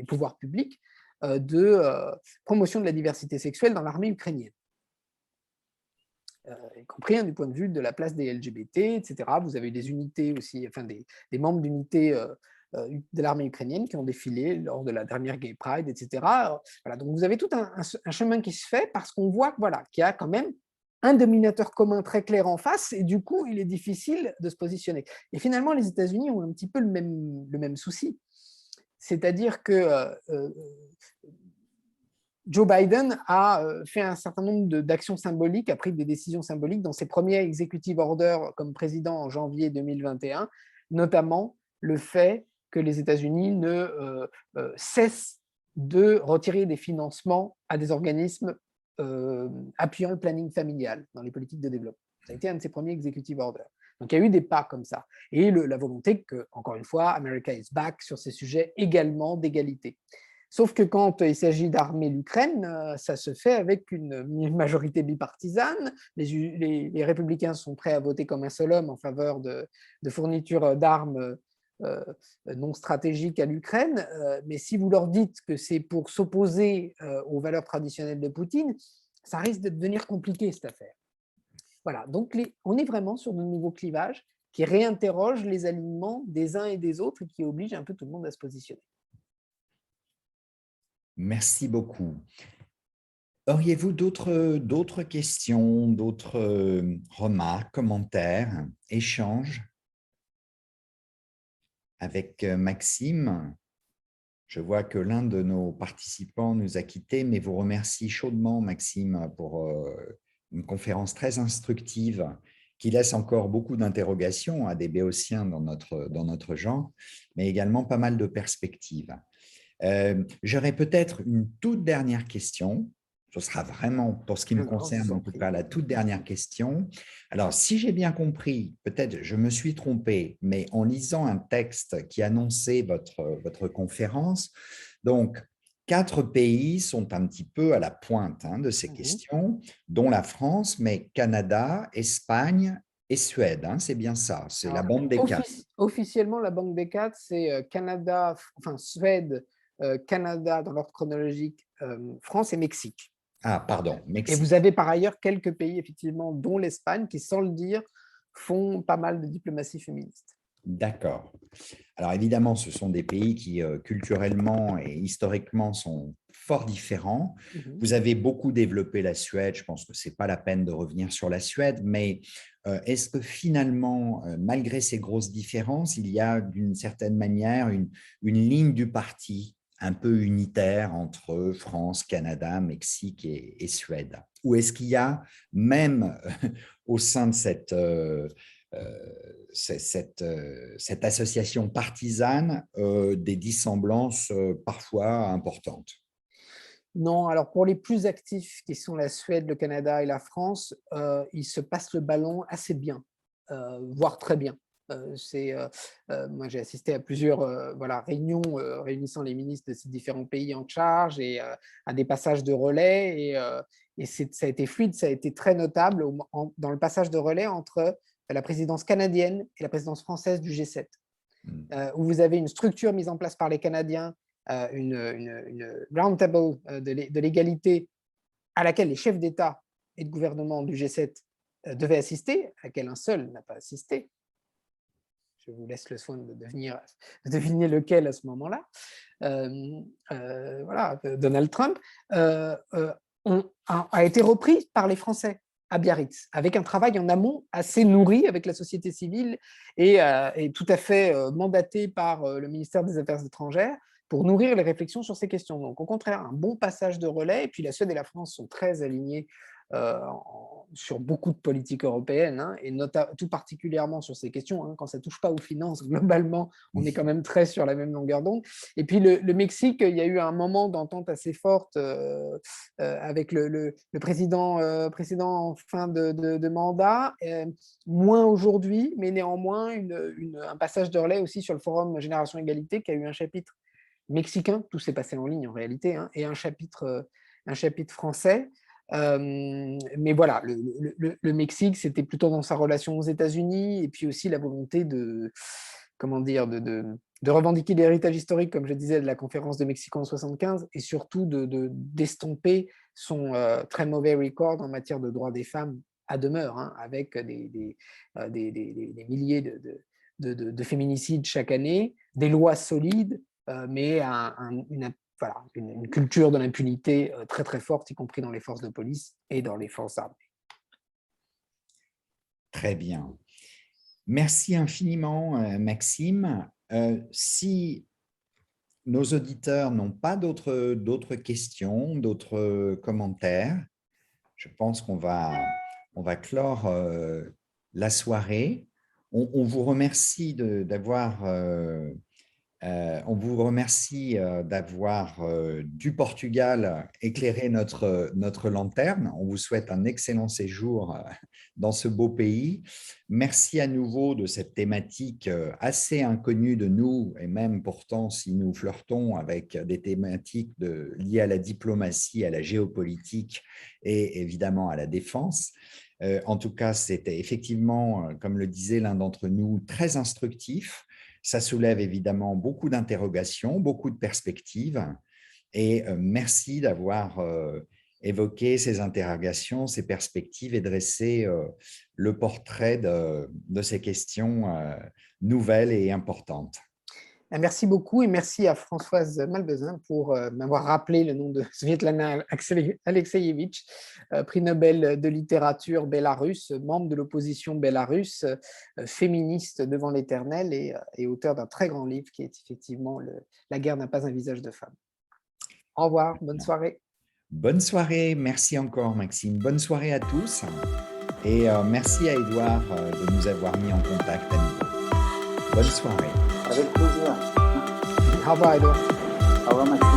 pouvoirs publics de promotion de la diversité sexuelle dans l'armée ukrainienne. Y compris du point de vue de la place des LGBT, etc. Vous avez des unités aussi, enfin des membres d'unités de l'armée ukrainienne qui ont défilé lors de la dernière Gay Pride, etc. Voilà, donc vous avez tout un chemin qui se fait parce qu'on voit voilà, qu'il y a quand même un dominateur commun très clair en face et du coup, il est difficile de se positionner. Et finalement, les États-Unis ont un petit peu le même souci. C'est-à-dire que Joe Biden a fait un certain nombre d'actions symboliques, a pris des décisions symboliques dans ses premiers executive orders comme président en janvier 2021, notamment le fait que les États-Unis ne cessent de retirer des financements à des organismes appuyant le planning familial dans les politiques de développement. Ça a été un de ses premiers executive orders. Donc il y a eu des pas comme ça. Et la volonté que, encore une fois, America is back sur ces sujets également d'égalité. Sauf que quand il s'agit d'armer l'Ukraine, ça se fait avec une majorité bipartisane. Les républicains sont prêts à voter comme un seul homme en faveur de fournitures d'armes non stratégiques à l'Ukraine. Mais si vous leur dites que c'est pour s'opposer aux valeurs traditionnelles de Poutine, ça risque de devenir compliqué cette affaire. Voilà, donc on est vraiment sur de nouveaux clivages qui réinterrogent les alignements des uns et des autres et qui obligent un peu tout le monde à se positionner. Merci beaucoup. Auriez-vous d'autres questions, d'autres remarques, commentaires, échanges avec Maxime? Je vois que l'un de nos participants nous a quittés, mais vous remercie chaudement, Maxime, pour une conférence très instructive qui laisse encore beaucoup d'interrogations à des béotiens dans notre genre, mais également pas mal de perspectives. J'aurais peut-être une toute dernière question. Ce sera vraiment, pour ce qui me concerne, en tout cas, la toute dernière question. Alors, si j'ai bien compris, peut-être je me suis trompé, mais en lisant un texte qui annonçait votre conférence, donc, 4 pays sont un petit peu à la pointe de ces questions, dont la France, mais Canada, Espagne et Suède. C'est bien ça, c'est la bande des 4. Officiellement, la bande des 4, c'est Canada, enfin Suède, Canada dans l'ordre chronologique, France et Mexique. Ah, pardon, Mexique. Et vous avez par ailleurs quelques pays, effectivement, dont l'Espagne, qui, sans le dire, font pas mal de diplomatie féministe. D'accord. Alors évidemment, ce sont des pays qui culturellement et historiquement sont fort différents. Vous avez beaucoup développé la Suède, je pense que ce n'est pas la peine de revenir sur la Suède, mais est-ce que finalement, malgré ces grosses différences, il y a d'une certaine manière une ligne du parti un peu unitaire entre France, Canada, Mexique et Suède? Ou est-ce qu'il y a même au sein de cette association partisane des dissemblances parfois importantes? Non, alors pour les plus actifs qui sont la Suède, le Canada et la France, ils se passent le ballon assez bien, voire très bien. Moi, j'ai assisté à plusieurs réunions réunissant les ministres de ces différents pays en charge et à des passages de relais. Et ça a été fluide, ça a été très notable dans le passage de relais entre la présidence canadienne et la présidence française du G7, où vous avez une structure mise en place par les Canadiens, une round table de l'égalité à laquelle les chefs d'État et de gouvernement du G7 devaient assister, à laquelle un seul n'a pas assisté. Je vous laisse le soin de deviner lequel à ce moment-là. Voilà, Donald Trump a été repris par les Français à Biarritz, avec un travail en amont assez nourri avec la société civile et tout à fait mandaté par le ministère des Affaires étrangères pour nourrir les réflexions sur ces questions. Donc, au contraire, un bon passage de relais. Et puis, la Suède et la France sont très alignées sur beaucoup de politiques européennes, hein, et tout particulièrement sur ces questions, hein, quand ça ne touche pas aux finances, globalement, on est quand même très sur la même longueur d'onde. Et puis le Mexique, il y a eu un moment d'entente assez forte avec le président en fin de mandat, moins aujourd'hui, mais néanmoins un passage de relais aussi sur le forum Génération Égalité qui a eu un chapitre mexicain, tout s'est passé en ligne en réalité, hein, et un chapitre français. Mais voilà, le Mexique, c'était plutôt dans sa relation aux États-Unis, et puis aussi la volonté de revendiquer l'héritage historique, comme je disais, de la conférence de Mexico en 75, et surtout d'estomper son très mauvais record en matière de droits des femmes à demeure, hein, avec des milliers de féminicides chaque année, des lois solides, mais une culture de l'impunité très très forte, y compris dans les forces de police et dans les forces armées. Très bien. Merci infiniment, Maxime. Si nos auditeurs n'ont pas d'autres questions, d'autres commentaires, je pense qu'on va clore la soirée. On vous remercie d'avoir du Portugal éclairé notre lanterne. On vous souhaite un excellent séjour dans ce beau pays. Merci à nouveau de cette thématique assez inconnue de nous, et même pourtant si nous flirtons avec des thématiques liées à la diplomatie, à la géopolitique et évidemment à la défense. En tout cas, c'était effectivement, comme le disait l'un d'entre nous, très instructif. Ça soulève évidemment beaucoup d'interrogations, beaucoup de perspectives, et merci d'avoir évoqué ces interrogations, ces perspectives, et dressé le portrait de ces questions nouvelles et importantes. Merci beaucoup, et merci à Françoise Malvezin pour m'avoir rappelé le nom de Svetlana Alexievitch, prix Nobel de littérature bélarusse, membre de l'opposition bélarusse, féministe devant l'éternel, et auteur d'un très grand livre qui est effectivement « La guerre n'a pas un visage de femme ». Au revoir, bonne soirée. Bonne soirée, merci encore Maxime. Bonne soirée à tous, et merci à Édouard de nous avoir mis en contact à nouveau. Bonne soirée. Avec plaisir. Au revoir, Edouard. Au revoir, Maxime.